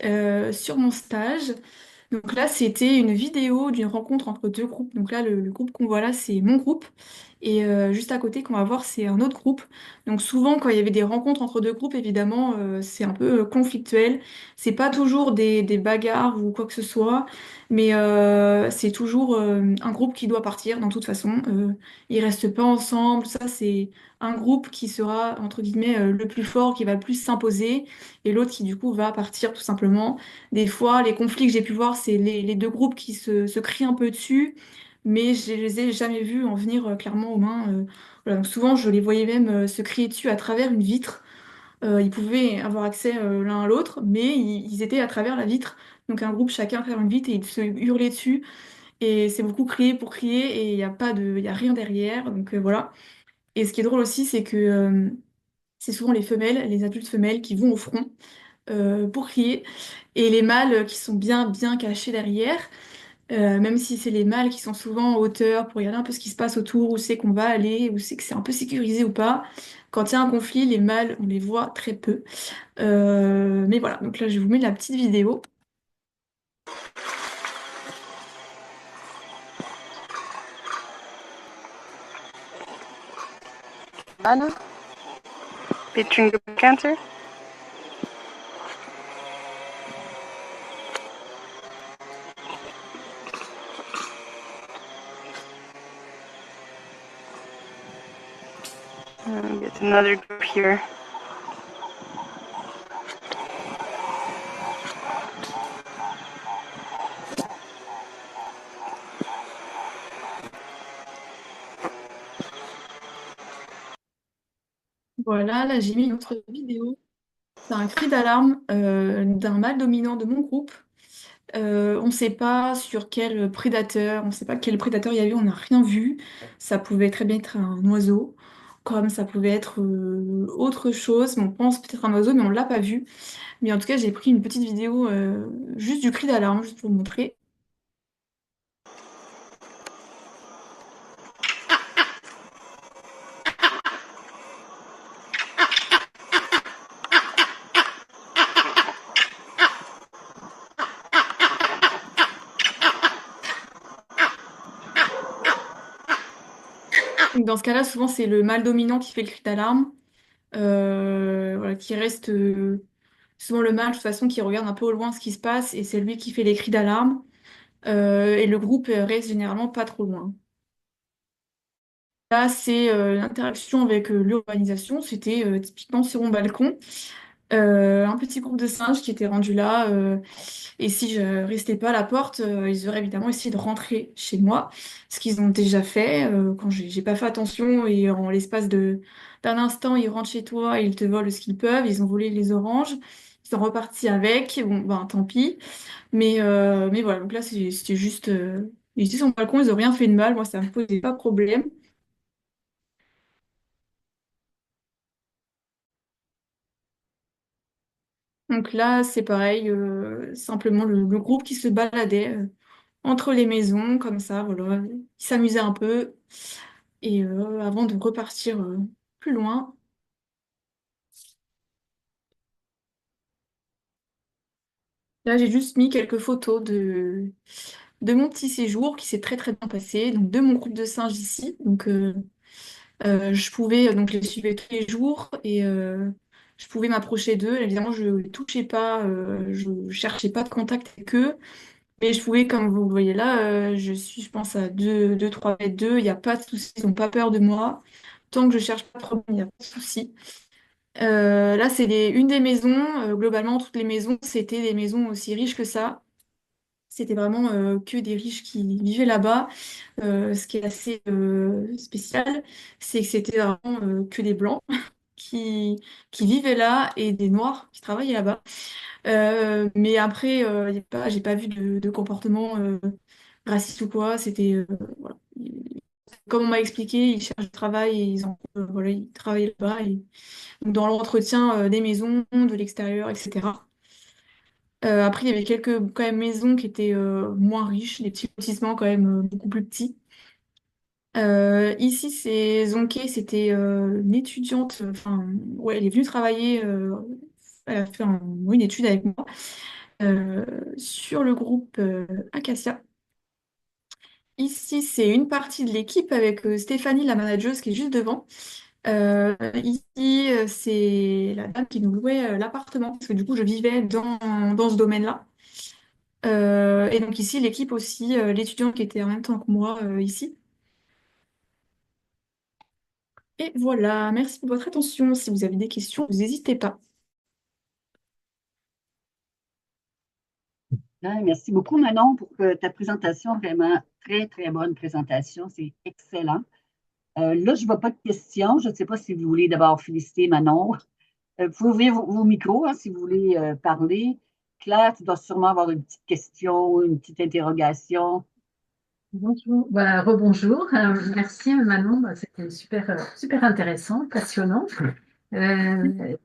sur mon stage. Donc là, c'était une vidéo d'une rencontre entre deux groupes. Donc là, le groupe qu'on voit là, c'est mon groupe. Et juste à côté, qu'on va voir, c'est un autre groupe. Donc souvent, quand il y avait des rencontres entre deux groupes, évidemment, c'est un peu conflictuel. C'est pas toujours des bagarres ou quoi que ce soit, mais c'est toujours un groupe qui doit partir, dans toute façon. Ils restent pas ensemble. Ça, c'est un groupe qui sera, entre guillemets, le plus fort, qui va le plus s'imposer, et l'autre qui, du coup, va partir tout simplement. Des fois, les conflits que j'ai pu voir, c'est les deux groupes qui se crient un peu dessus, mais je les ai jamais vus en venir clairement aux mains. Voilà. Donc souvent, je les voyais même se crier dessus à travers une vitre. Ils pouvaient avoir accès l'un à l'autre, mais ils étaient à travers la vitre. Donc un groupe chacun à travers une vitre et ils se hurlaient dessus. Et c'est beaucoup crier pour crier et il n'y a pas de, il y a rien derrière. Donc voilà. Et ce qui est drôle aussi, c'est que c'est souvent les femelles, les adultes femelles qui vont au front pour crier, et les mâles qui sont bien cachés derrière, même si c'est les mâles qui sont souvent en hauteur pour regarder un peu ce qui se passe autour, où c'est qu'on va aller, où c'est que c'est un peu sécurisé ou pas. Quand il y a un conflit, les mâles, on les voit très peu. Mais voilà, donc là je vous mets la petite vidéo. Anna, featuring the cancer. Get another group here. Voilà, là j'ai mis une autre vidéo. C'est un cri d'alarme d'un mâle dominant de mon groupe. On ne sait pas sur quel prédateur, on ne sait pas quel prédateur il y avait, on n'a rien vu. Ça pouvait très bien être un oiseau, comme ça pouvait être autre chose. On pense peut-être un oiseau, mais on ne l'a pas vu. Mais en tout cas, j'ai pris une petite vidéo juste du cri d'alarme, juste pour vous montrer. Donc, dans ce cas-là, souvent c'est le mâle dominant qui fait le cri d'alarme, voilà, qui reste souvent le mâle de toute façon qui regarde un peu au loin ce qui se passe et c'est lui qui fait les cris d'alarme. Et le groupe reste généralement pas trop loin. Là, c'est l'interaction avec l'urbanisation. C'était typiquement sur mon balcon. Un petit groupe de singes qui était rendu là. Et si je restais pas à la porte, ils auraient évidemment essayé de rentrer chez moi. Ce qu'ils ont déjà fait quand j'ai pas fait attention. Et en l'espace d'un instant, ils rentrent chez toi et ils te volent ce qu'ils peuvent. Ils ont volé les oranges. Ils sont repartis avec. Bon, ben tant pis. Mais voilà, donc là, c'était juste. Ils étaient sur mon balcon, ils n'ont rien fait de mal. Moi, ça me posait pas de problème. Donc là, c'est pareil, simplement le groupe qui se baladait entre les maisons, comme ça, voilà. Ils s'amusaient un peu, et avant de repartir plus loin. Là, j'ai juste mis quelques photos de mon petit séjour qui s'est très bien passé, donc de mon groupe de singes ici. Donc, je pouvais, donc, les suivais tous les jours, et je pouvais m'approcher d'eux. Évidemment, je ne les touchais pas, je cherchais pas de contact avec eux. Mais je pouvais, comme vous le voyez là, je suis, je pense, à 3 mètres d'eux, il n'y a pas de souci, ils n'ont pas peur de moi. Tant que je cherche pas de problème, il n'y a pas de souci. Là, c'est une des maisons. Globalement, toutes les maisons, c'était des maisons aussi riches que ça. C'était vraiment que des riches qui vivaient là-bas. Ce qui est assez spécial, c'est que c'était vraiment que des blancs qui, qui vivaient là et des noirs qui travaillaient là-bas. Mais après, j'ai pas vu de comportement raciste ou quoi. C'était, voilà. Comme on m'a expliqué, ils cherchent du travail et voilà, ils travaillent là-bas. Et donc dans l'entretien des maisons, de l'extérieur, etc. Après, il y avait quelques quand même maisons qui étaient moins riches, des petits lotissements quand même beaucoup plus petits. Ici, c'est Zonké, c'était une étudiante, enfin, ouais, elle est venue travailler, elle a fait une étude avec moi euh, sur le groupe Acacia. Ici, c'est une partie de l'équipe avec Stéphanie, la manageuse, qui est juste devant. Ici, c'est la dame qui nous louait l'appartement, parce que du coup, je vivais dans ce domaine-là. Et donc ici, l'équipe aussi, l'étudiant qui était en même temps que moi ici. Et voilà, merci pour votre attention. Si vous avez des questions, n'hésitez pas. Ah, merci beaucoup, Manon, pour ta présentation. Vraiment, très, très bonne présentation. C'est excellent. Là, je ne vois pas de questions. Je ne sais pas si vous voulez d'abord féliciter Manon. Vous pouvez ouvrir vos micros hein, si vous voulez parler. Claire, tu dois sûrement avoir une petite question, une petite interrogation. Bonjour, bah, rebonjour. Merci Manon, bah, c'était super, super intéressant, passionnant. Une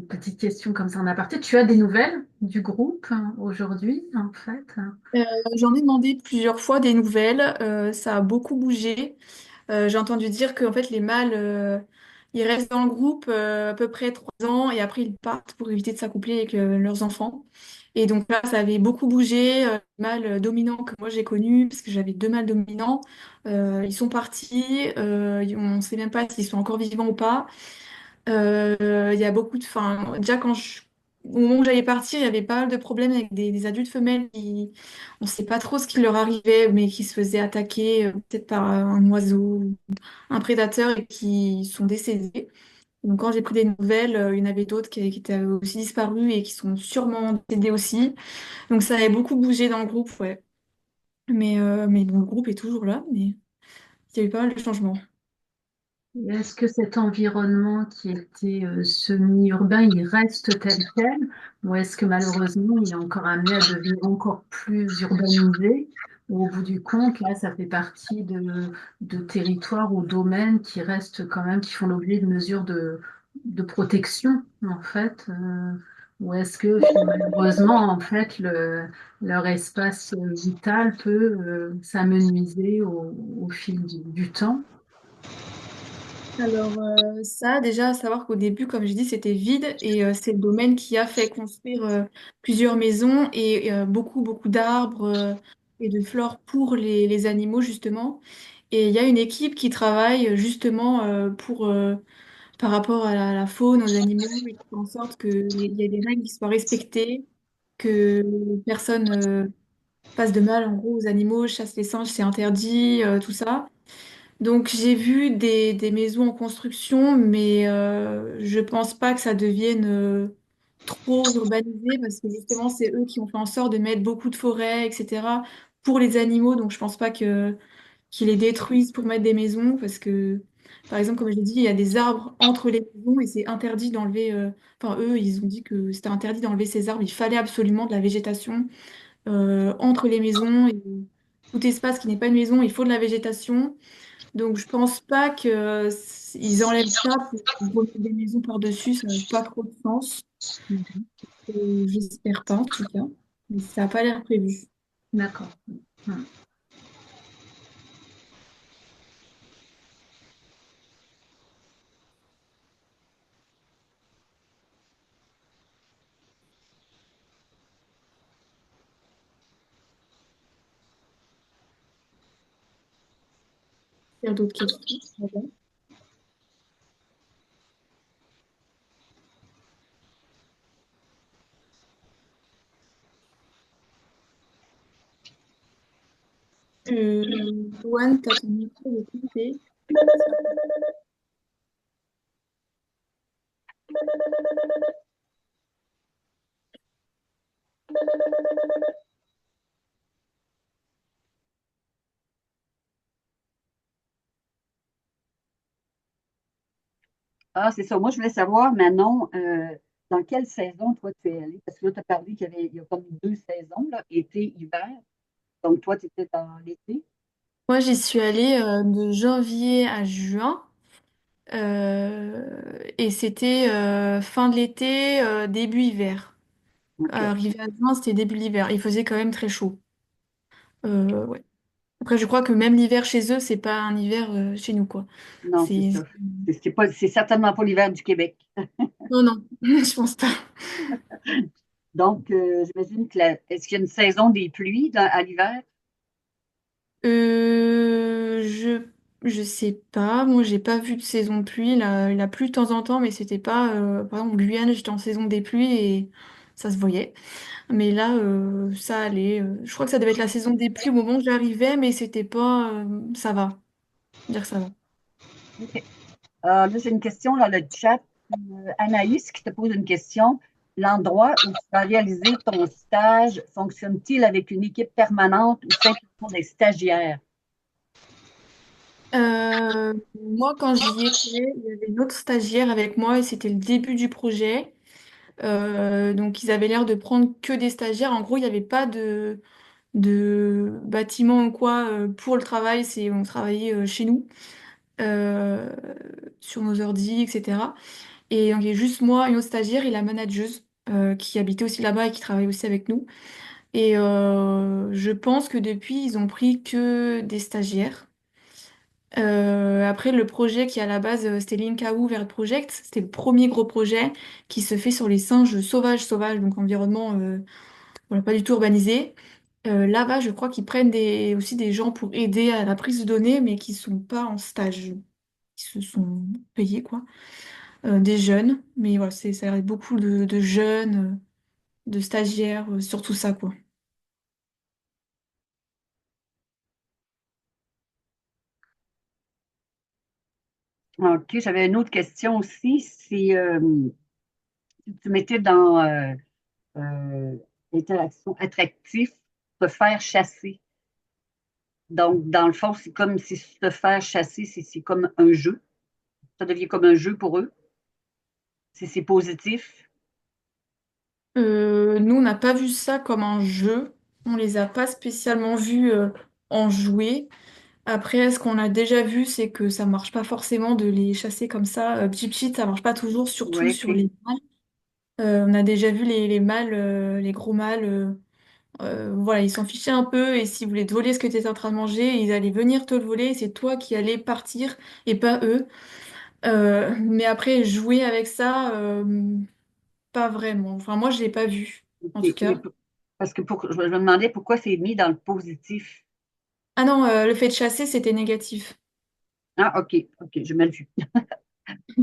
petite question comme ça en aparté, tu as des nouvelles du groupe hein, aujourd'hui, en fait? J'en ai demandé plusieurs fois des nouvelles. Ça a beaucoup bougé. J'ai entendu dire que en fait, les mâles, ils restent dans le groupe à peu près 3 ans et après ils partent pour éviter de s'accoupler avec leurs enfants. Et donc là, ça avait beaucoup bougé. Les mâles dominants que moi j'ai connus, parce que j'avais deux mâles dominants, ils sont partis. On ne sait même pas s'ils sont encore vivants ou pas. Il y a beaucoup de... Enfin, déjà, au moment où j'allais partir, il y avait pas mal de problèmes avec des adultes femelles qui... On ne sait pas trop ce qui leur arrivait, mais qui se faisaient attaquer peut-être par un oiseau, un prédateur, et qui sont décédés. Donc quand j'ai pris des nouvelles, il y en avait d'autres qui étaient aussi disparus et qui sont sûrement décédés aussi. Donc ça avait beaucoup bougé dans le groupe, ouais. Mais bon, le groupe est toujours là, mais il y a eu pas mal de changements. Est-ce que cet environnement qui était semi-urbain, il reste tel quel, ou est-ce que malheureusement il est encore amené à devenir encore plus urbanisé, ou au bout du compte, là, ça fait partie de territoires ou domaines qui restent quand même, qui font l'objet de mesures de protection, en fait, ou est-ce que malheureusement, en fait, leur espace vital peut s'amenuiser au fil du temps? Alors ça, déjà, à savoir qu'au début, comme je dis, c'était vide et c'est le domaine qui a fait construire plusieurs maisons et beaucoup, beaucoup d'arbres et de fleurs pour les animaux, justement. Et il y a une équipe qui travaille justement par rapport à la faune, aux animaux, et qui fait en sorte qu'il y ait des règles qui soient respectées, que personne fasse de mal, en gros, aux animaux, chasse les singes, c'est interdit, tout ça. Donc j'ai vu des maisons en construction, mais je pense pas que ça devienne trop urbanisé parce que justement c'est eux qui ont fait en sorte de mettre beaucoup de forêts, etc. pour les animaux. Donc je pense pas que qu'ils les détruisent pour mettre des maisons parce que par exemple comme je l'ai dit, il y a des arbres entre les maisons et c'est interdit d'enlever. Enfin eux ils ont dit que c'était interdit d'enlever ces arbres. Il fallait absolument de la végétation entre les maisons et tout espace qui n'est pas une maison, il faut de la végétation. Donc, je pense pas que ils enlèvent ça pour remettre des maisons par-dessus, ça n'a pas trop de sens. J'espère pas, en tout cas. Mais ça n'a pas l'air prévu. D'accord. Hmm. Il y a d'autres questions? Voilà. Joanne, t'as ton micro de coupé. Ah, c'est ça. Moi, je voulais savoir, Manon, dans quelle saison, toi, tu es allée? Parce que là, tu as parlé il y a comme deux saisons, là, été, hiver. Donc, toi, tu étais dans l'été. Moi, j'y suis allée de janvier à juin. Et c'était fin de l'été, début hiver. OK. Arrivé à juin, c'était début l'hiver. Il faisait quand même très chaud. Ouais. Après, je crois que même l'hiver chez eux, c'est pas un hiver chez nous, quoi. Non, c'est C'est... ça. C'est certainement pas l'hiver du Québec. Non, non, je pense pas. Donc, j'imagine que est-ce qu'il y a une saison des pluies à l'hiver? Euh, je je sais pas. Moi, j'ai pas vu de saison de pluie. Il a plu de temps en temps, mais c'était pas. Par exemple, en Guyane, j'étais en saison des pluies et ça se voyait. Mais là, ça allait. Je crois que ça devait être la saison des pluies au moment où j'arrivais, mais c'était pas. Ça va. Dire ça va. OK. Là, j'ai une question dans le chat. Anaïs qui te pose une question. L'endroit où tu vas réaliser ton stage fonctionne-t-il avec une équipe permanente ou simplement des stagiaires? Moi, quand j'y étais, il y avait une autre stagiaire avec moi et c'était le début du projet. Donc, ils avaient l'air de prendre que des stagiaires. En gros, il n'y avait pas de bâtiment ou quoi pour le travail. On travaillait chez nous, euh, sur nos ordi, etc. Et donc, il y a juste moi, une autre stagiaire et la manageuse qui habitait aussi là-bas et qui travaillait aussi avec nous. Et je pense que depuis, ils ont pris que des stagiaires. Après, le projet qui à la base, c'était Linkao Vert Project, c'était le premier gros projet qui se fait sur les singes sauvages, donc environnement voilà, pas du tout urbanisé. Là-bas, je crois qu'ils prennent aussi des gens pour aider à la prise de données, mais qui sont pas en stage, qui se sont payés, quoi. Des jeunes, mais voilà, ça a l'air d'être beaucoup de jeunes, de stagiaires, sur tout ça, quoi. OK, j'avais une autre question aussi. Si tu mettais dans euh, interaction attractif, te faire chasser. Donc, dans le fond, c'est comme si se faire chasser, c'est comme un jeu. Ça devient comme un jeu pour eux. C'est positif. Nous, on n'a pas vu ça comme un jeu. On les a pas spécialement vus en jouer. Après, ce qu'on a déjà vu, c'est que ça marche pas forcément de les chasser comme ça. Cheat sheet, ça marche pas toujours, surtout Oui, sur OK. les mâles. On a déjà vu les mâles, les gros mâles. Voilà, ils s'en fichaient un peu et s'ils voulaient te voler ce que tu étais en train de manger, ils allaient venir te le voler et c'est toi qui allais partir et pas eux. Mais après, jouer avec ça, pas vraiment. Enfin, moi, je l'ai pas vu, en tout OK. cas. Parce que je me demandais pourquoi c'est mis dans le positif. Ah non, le fait de chasser, c'était négatif. Ah, OK, OK, j'ai mal vu.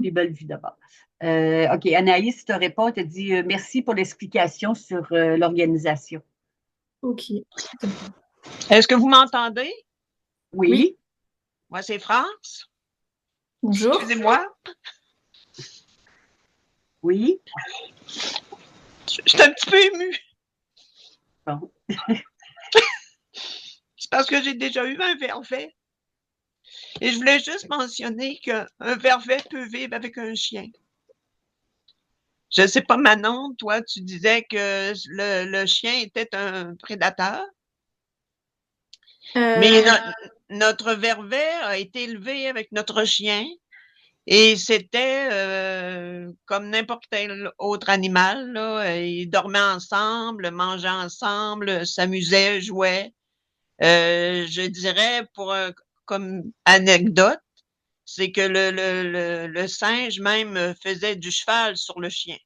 J'ai mal vu d'abord. OK, Anaïs te répond, elle te dit merci pour l'explication sur l'organisation. Ok. Est-ce que vous m'entendez? Oui, Oui, Moi, c'est France. bonjour. Excusez-moi. oui. Je suis un petit peu émue. Bon. C'est parce que j'ai déjà eu un vervet. Et je voulais juste mentionner qu'un vervet peut vivre avec un chien. Je ne sais pas, Manon, toi, tu disais que le chien était un prédateur, mais Euh, notre vervet a été élevé avec notre chien et c'était comme n'importe quel autre animal, là. Ils dormaient ensemble, mangeaient ensemble, s'amusaient, jouaient. Je dirais comme anecdote, c'est que le singe même faisait du cheval sur le chien.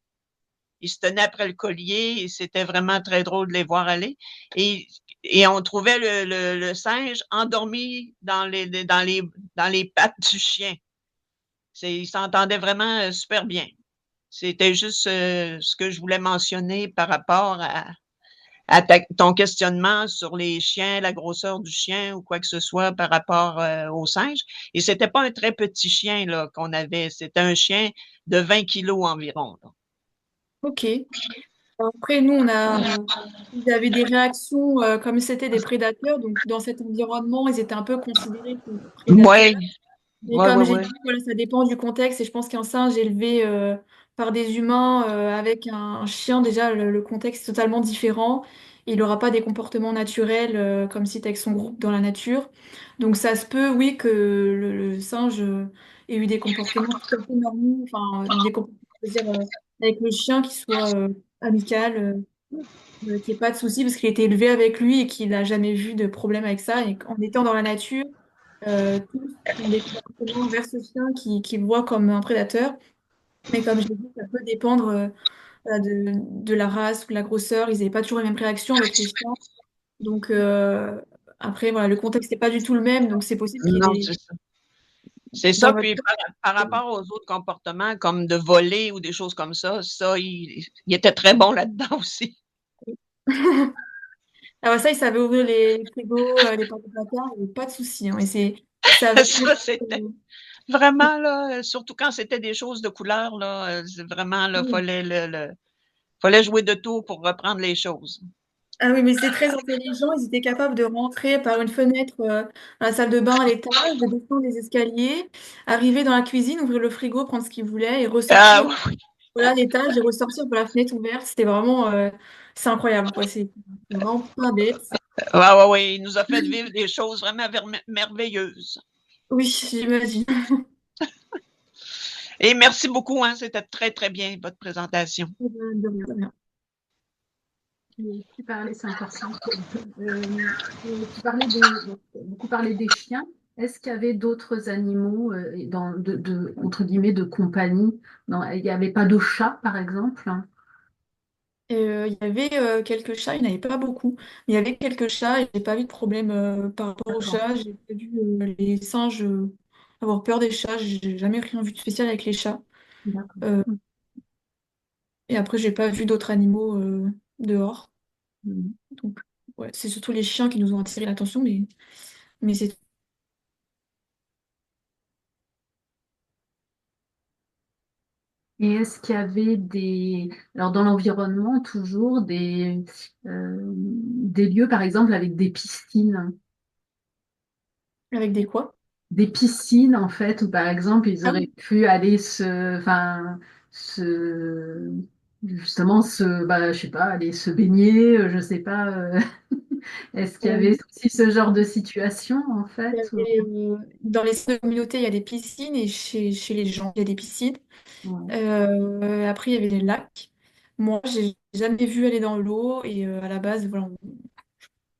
Il se tenait après le collier et c'était vraiment très drôle de les voir aller. Et, et on trouvait le singe endormi dans les pattes du chien. Il s'entendait vraiment super bien. C'était juste ce que je voulais mentionner par rapport à ton questionnement sur les chiens, la grosseur du chien ou quoi que ce soit par rapport au singe. Et c'était pas un très petit chien là qu'on avait, c'était un chien de 20 kilos environ. Là. ok. Après, nous, ils avaient des réactions comme c'était des prédateurs. Donc, dans cet environnement, ils étaient un peu considérés comme prédateurs. Ouais, Et ouais, comme ouais, j'ai ouais. dit, voilà, ça dépend du contexte. Et je pense qu'un singe élevé par des humains avec un chien, déjà, le contexte est totalement différent. Il n'aura pas des comportements naturels comme si tu avec son groupe dans la nature. Donc ça se peut, oui, que le singe ait eu des comportements tout à fait normaux, enfin, des comportements, je veux dire, avec le chien qui soient amical. qu'il n'y ait pas de souci parce qu'il a été élevé avec lui et qu'il n'a jamais vu de problème avec ça. Et en étant dans la nature, tous ont des comportements envers ce chien qui le voit comme un prédateur. Mais comme je l'ai dit, ça peut dépendre voilà, de la race ou de la grosseur. Ils n'avaient pas toujours les mêmes réactions avec les chiens. Donc après, voilà, le contexte n'est pas du tout le même. Donc c'est possible qu'il y ait Non, des... c'est ça. C'est Dans ça, votre puis cas, par rapport aux autres comportements, comme de voler ou des choses comme ça, il était très bon là-dedans aussi. alors ça, il savait ouvrir les frigos, les portes de placard, il n'y avait pas de souci. Hein. Et c'est avec le Ça, c'était vraiment, là, surtout quand c'était des choses de couleur, là, c'est vraiment, là, oui. fallait jouer de tout pour reprendre les choses. Ah oui, mais c'est très intelligent. Ils étaient capables de rentrer par une fenêtre dans la salle de bain à l'étage, de descendre les escaliers, arriver dans la cuisine, ouvrir le frigo, prendre ce qu'ils voulaient et Ah ressortir oui, voilà, à l'étage et ressortir par la fenêtre ouverte. C'était vraiment... c'est incroyable, quoi. C'est vraiment pas bête. ouais, il nous a fait vivre des choses vraiment merveilleuses. Oui, j'imagine. Et merci beaucoup, hein, c'était très, très bien, votre présentation. De rien, de rien. Tu parlais, c'est important. Tu parlais beaucoup parlé des chiens. Est-ce qu'il y avait d'autres animaux entre guillemets, de compagnie? Non, il n'y avait pas de chat, par exemple? Il y avait quelques chats, il n'y en avait pas beaucoup, mais il y avait quelques chats et j'ai pas vu de problème par rapport aux D'accord, chats. J'ai pas vu les singes avoir peur des chats, j'ai jamais rien vu de spécial avec les chats. d'accord. Euh, et après, j'ai pas vu d'autres animaux dehors. Mhm. Donc, ouais, c'est surtout les chiens qui nous ont attiré l'attention, mais c'est Et est-ce qu'il y avait alors dans l'environnement, toujours des lieux, par exemple, avec avec des quoi? des piscines, en fait, où, par exemple, ils Ah auraient oui. pu aller se, justement, je sais pas, aller se baigner, je sais pas, est-ce qu'il y avait Oui. aussi ce genre de situation, en Il y fait, avait, dans les centres de communauté, il y a des piscines et chez les gens, il y a des piscines. Ouais. Après, il y avait des lacs. Moi, j'ai jamais vu aller dans l'eau et à la base, voilà,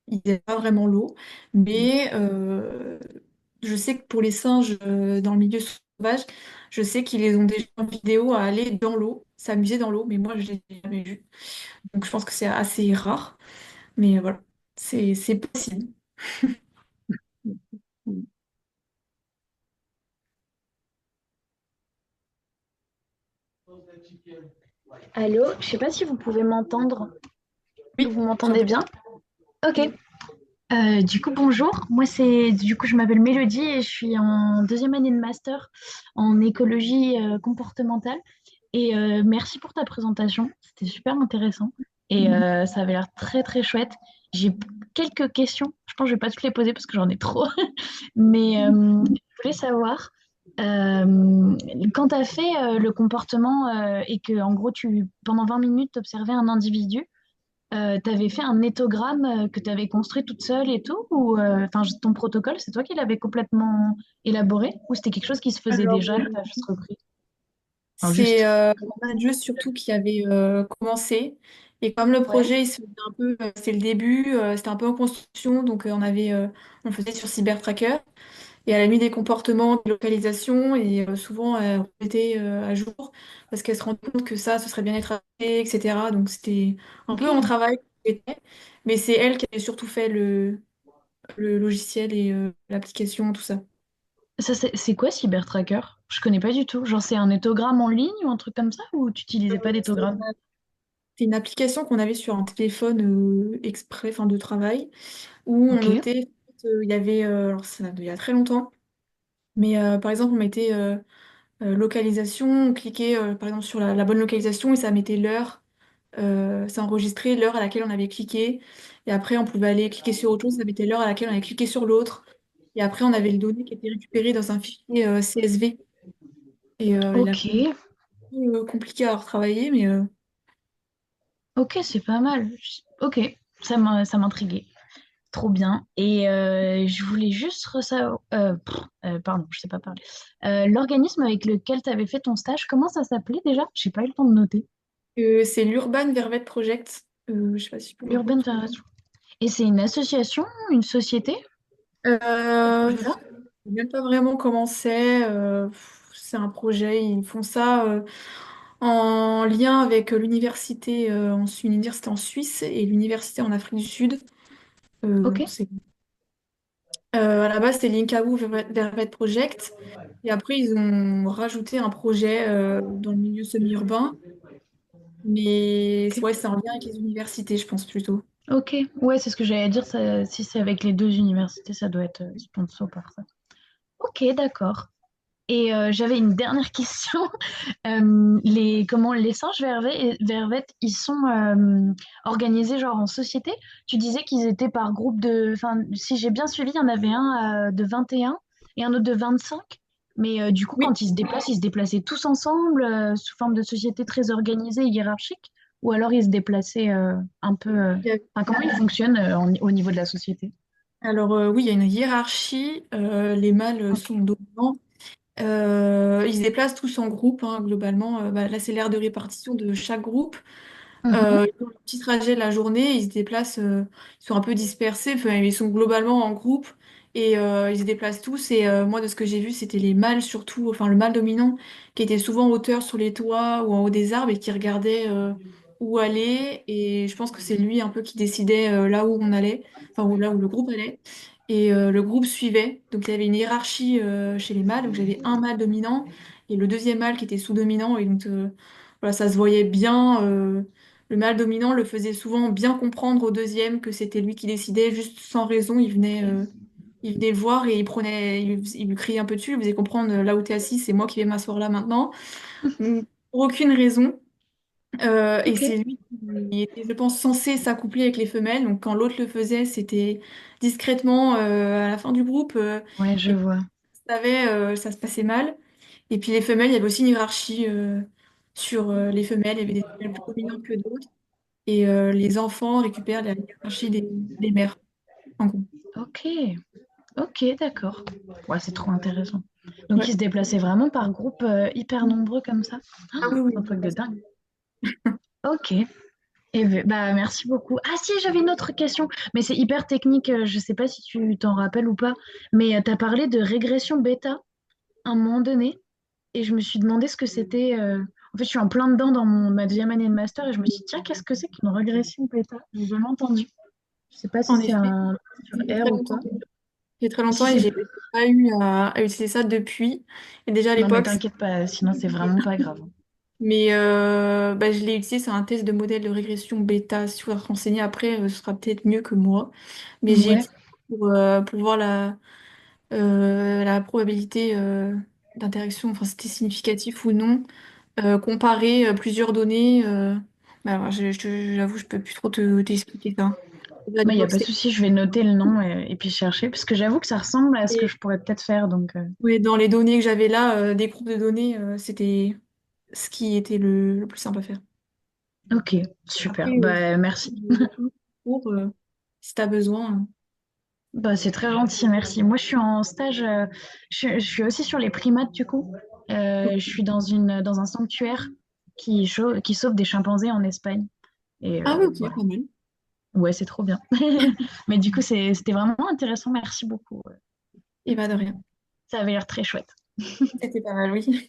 il n'y avait pas vraiment l'eau. Mais je sais que pour les singes dans le milieu sauvage, je sais qu'ils les ont déjà en vidéo à aller dans l'eau, s'amuser dans l'eau, mais moi, je ne l'ai jamais vu. Donc, je pense que c'est assez rare. Mais voilà, c'est possible. Allô, je sais pas si vous pouvez m'entendre. Oui, Vous m'entendez j'entends. bien? Ok. Oui. Du coup, bonjour. Moi, je m'appelle Mélodie et je suis en deuxième année de master en écologie comportementale. Et merci pour ta présentation. C'était super intéressant et ça avait l'air très très chouette. J'ai quelques questions. Je pense que je vais pas toutes les poser parce que j'en ai trop. Mais je voulais savoir, euh, quand tu as fait le comportement et que, en gros, pendant 20 minutes, tu observais un individu, tu avais fait un éthogramme que tu avais construit toute seule et tout, ou ton protocole, c'est toi qui l'avais complètement élaboré, ou c'était quelque chose qui se faisait Alors, déjà, que tu as juste repris? Enfin, c'est juste. mon adieu surtout qui avait commencé. Et comme le Ouais. projet, il se faisait un peu, c'est le début, c'était un peu en construction, donc on le faisait sur CyberTracker. Et elle a mis des comportements, des localisations, et souvent elle remettait à jour parce qu'elle se rend compte que ça, ce serait bien être adapté, etc. Donc c'était un Ok. peu en travail, mais c'est elle qui a surtout fait le logiciel et l'application, tout ça. Ça, c'est quoi CyberTracker? Je connais pas du tout. Genre, c'est un éthogramme en ligne ou un truc comme ça, ou tu utilisais pas d'éthogramme? C'est une application qu'on avait sur un téléphone exprès, enfin de travail, où on Ok. notait, il y avait, alors ça date d'il y a très longtemps, mais par exemple on mettait localisation, on cliquait par exemple sur la bonne localisation et ça mettait l'heure, ça enregistrait l'heure à laquelle on avait cliqué, et après on pouvait aller cliquer sur autre chose, ça mettait l'heure à laquelle on avait cliqué sur l'autre, et après on avait les données qui étaient récupérées dans un fichier CSV, et il a Ok. compliqué à retravailler, mais Ok, c'est pas mal. Ok, ça m'intriguait. Trop bien. Et je voulais juste savoir, pardon, je sais pas parler. L'organisme avec lequel tu avais fait ton stage, comment ça s'appelait déjà? J'ai pas eu le temps de noter. c'est l'Urban Vervet Project. Je sais pas si je peux le Urban retrouver. Variation. Et c'est une association, une société? Je Déjà? sais même pas vraiment comment c'est. C'est un projet. Ils font ça en lien avec l'université une université en Suisse et l'université en Afrique du Sud. Ok. À la base, c'était l'Inkaboo Velvet Project. Et après, ils ont rajouté un projet dans le milieu semi-urbain. Mais Ok. ouais, c'est en lien avec les universités, je pense plutôt. Ok. Ouais, c'est ce que j'allais dire. Si c'est avec les deux universités, ça doit être sponsor par ça. Ok, d'accord. Et j'avais une dernière question. Les singes vervettes, ils sont organisés genre en société. Tu disais qu'ils étaient par groupe de... Enfin, si j'ai bien suivi, il y en avait un de 21 et un autre de 25. Mais du coup, Oui. quand ils se déplacent, ils se déplaçaient tous ensemble sous forme de société très organisée et hiérarchique? Ou alors ils se déplaçaient un peu... Enfin, comment ils fonctionnent au niveau de la société? Alors oui, il y a une hiérarchie. Les mâles Ok. sont dominants. Ils se déplacent tous en groupe, hein, globalement. Là, c'est l'ère de répartition de chaque groupe. Mhm. Ils font le petit trajet de la journée, ils se déplacent, ils sont un peu dispersés, enfin, ils sont globalement en groupe et ils se déplacent tous. Et moi, de ce que j'ai vu, c'était les mâles surtout, enfin le mâle dominant, qui était souvent en hauteur sur les toits ou en haut des arbres et qui regardait où aller. Et je pense que c'est lui un peu qui décidait là où on allait, enfin là où le groupe allait. Et le groupe suivait. Donc il y avait une hiérarchie chez les mâles. Donc j'avais un mâle dominant et le deuxième mâle qui était sous-dominant. Et donc voilà, ça se voyait bien. Le mâle dominant le faisait souvent bien comprendre au deuxième que c'était lui qui décidait, juste sans raison. Il venait le voir et il lui criait un peu dessus, il lui faisait comprendre là où t'es assis, c'est moi qui vais m'asseoir là maintenant. Pour aucune raison. Et Ok. c'est lui qui était, je pense, censé s'accoupler avec les femelles. Donc quand l'autre le faisait, c'était discrètement à la fin du groupe. Ouais, je Et vois. ça se passait mal. Et puis les femelles, il y avait aussi une hiérarchie sur les femelles. Il y avait des femelles plus dominantes que d'autres. Et les enfants récupèrent la hiérarchie des mères, en gros. Ok. Ok, d'accord. Ouais, c'est trop intéressant. Donc, Ouais. ils se déplaçaient vraiment par groupe hyper nombreux comme ça. Ah oui, C'est un oui, truc de parce dingue. Ok. Et bah, merci beaucoup. Ah si, j'avais une autre question, mais c'est hyper technique. Je sais pas si tu t'en rappelles ou pas, mais tu as parlé de régression bêta à un moment donné, et je me suis demandé ce que c'était. En fait, je suis en plein dedans dans ma deuxième année de master, et je me suis dit, tiens, qu'est-ce que c'est qu'une régression bêta? J'ai jamais entendu. Je sais pas si en c'est effet, un sur ça fait R très ou quoi. longtemps. Ça fait très Si longtemps et c'est... j'ai pas eu à utiliser ça depuis. Et déjà à Non, mais l'époque, t'inquiète pas, sinon c'est vraiment pas grave. mais je l'ai utilisé sur un test de modèle de régression bêta. Si tu veux te renseigner après, ce sera peut-être mieux que moi. Mais j'ai Ouais. utilisé pour voir la probabilité d'interaction, enfin c'était significatif ou non, comparer plusieurs données. Alors, j'avoue, je peux plus trop t'expliquer ça. À Il n'y a l'époque, pas de souci, je vais noter le nom et puis chercher, parce que j'avoue que ça ressemble à ce que et, je pourrais peut-être faire. Donc, ouais, dans les données que j'avais là, des groupes de données, c'était ce qui était le plus simple à faire. ok, Après, super. Bah, merci. j'ai tout pour si tu as besoin. Bah, c'est très gentil, merci. Moi, je suis en stage, je suis aussi sur les primates, du coup. Je suis dans un sanctuaire qui sauve des chimpanzés en Espagne. Et Ah oui, ok, voilà. pas mal. Ouais, c'est trop bien. Mais du coup, c'était vraiment intéressant. Merci beaucoup. Et bah de rien. Ça avait l'air très chouette. C'était pas mal, oui.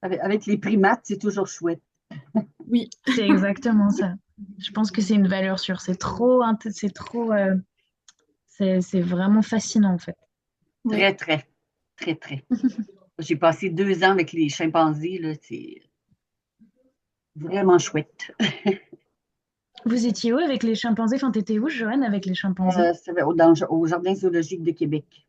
Avec les primates, c'est toujours chouette. Oui. C'est exactement ça. Je pense que c'est une valeur sûre. C'est vraiment fascinant en fait. Ouais. Très, très, très, très. J'ai passé 2 ans avec les chimpanzés, là, c'est vraiment chouette. Vous étiez où avec les chimpanzés? Enfin, t'étais où, Joanne, avec les chimpanzés? Au Jardin zoologique de Québec.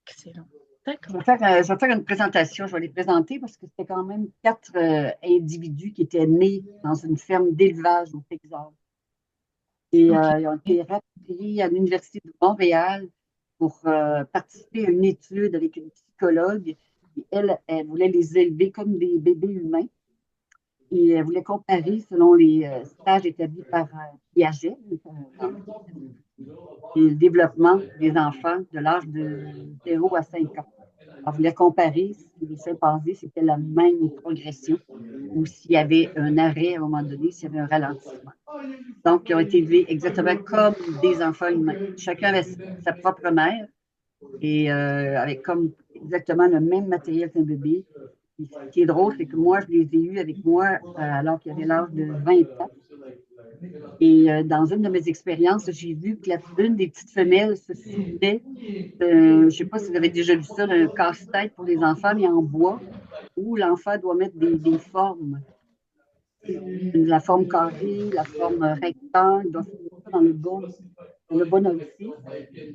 Excellent. D'accord. Je vais faire une présentation, je vais les présenter parce que c'était quand même 4 individus qui étaient nés dans une ferme d'élevage au Texas. Et Ok. ils ont été rapatriés à l'Université de Montréal pour participer à une étude avec une psychologue. Et elle voulait les élever comme des bébés humains. Et elle voulait comparer, selon les stages établis par Piaget, dans le développement des enfants de l'âge de 0 à 5 ans. Elle voulait comparer si les chimpanzés, c'était la même progression. ou s'il y avait un arrêt à un moment donné, s'il y avait un ralentissement. Donc, ils ont été élevés exactement comme des enfants humains. Chacun avait sa propre mère et avec comme exactement le même matériel qu'un bébé. Et ce qui est drôle, c'est que moi, je les ai eus avec moi alors qu'ils avaient l'âge de 20 ans. Et dans une de mes expériences, j'ai vu que l'une des petites femelles se souvenait, je ne sais pas si vous avez déjà vu ça, d'un casse-tête pour les enfants, mais en bois, où l'enfant doit mettre des formes. La forme carrée, la forme rectangle, il doit faire ça dans le bon aussi.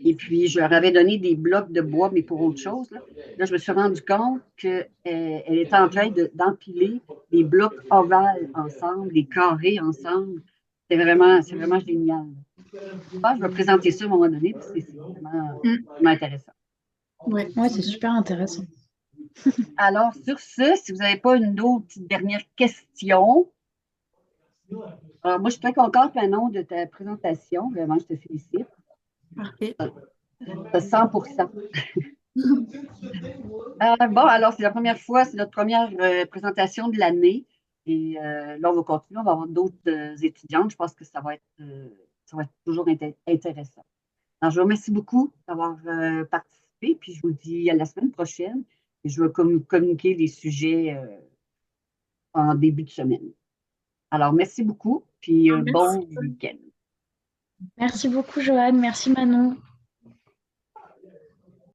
Et puis, je leur avais donné des blocs de bois, mais pour autre chose. Là, je me suis rendu compte qu'elle était en train d'empiler des blocs ovales ensemble, des carrés ensemble. C'est vraiment génial. Je vais présenter ça à un moment donné, parce que c'est vraiment intéressant. Ouais. Ouais, c'est super intéressant. Alors, sur ce, si vous n'avez pas une autre dernière question, alors moi, je suis très contente, Manon, de ta présentation. Vraiment, je te félicite. Parfait. De 100%. Bon, alors, c'est la première fois, c'est notre première présentation de l'année. Et là, on va continuer, on va avoir d'autres étudiantes. Je pense que ça va être toujours intéressant. Alors, je vous remercie beaucoup d'avoir participé, puis je vous dis à la semaine prochaine. Et je vais communiquer les sujets en début de semaine. Alors, merci beaucoup, puis Merci. bon week-end. Merci beaucoup, Joanne. Merci, Manon.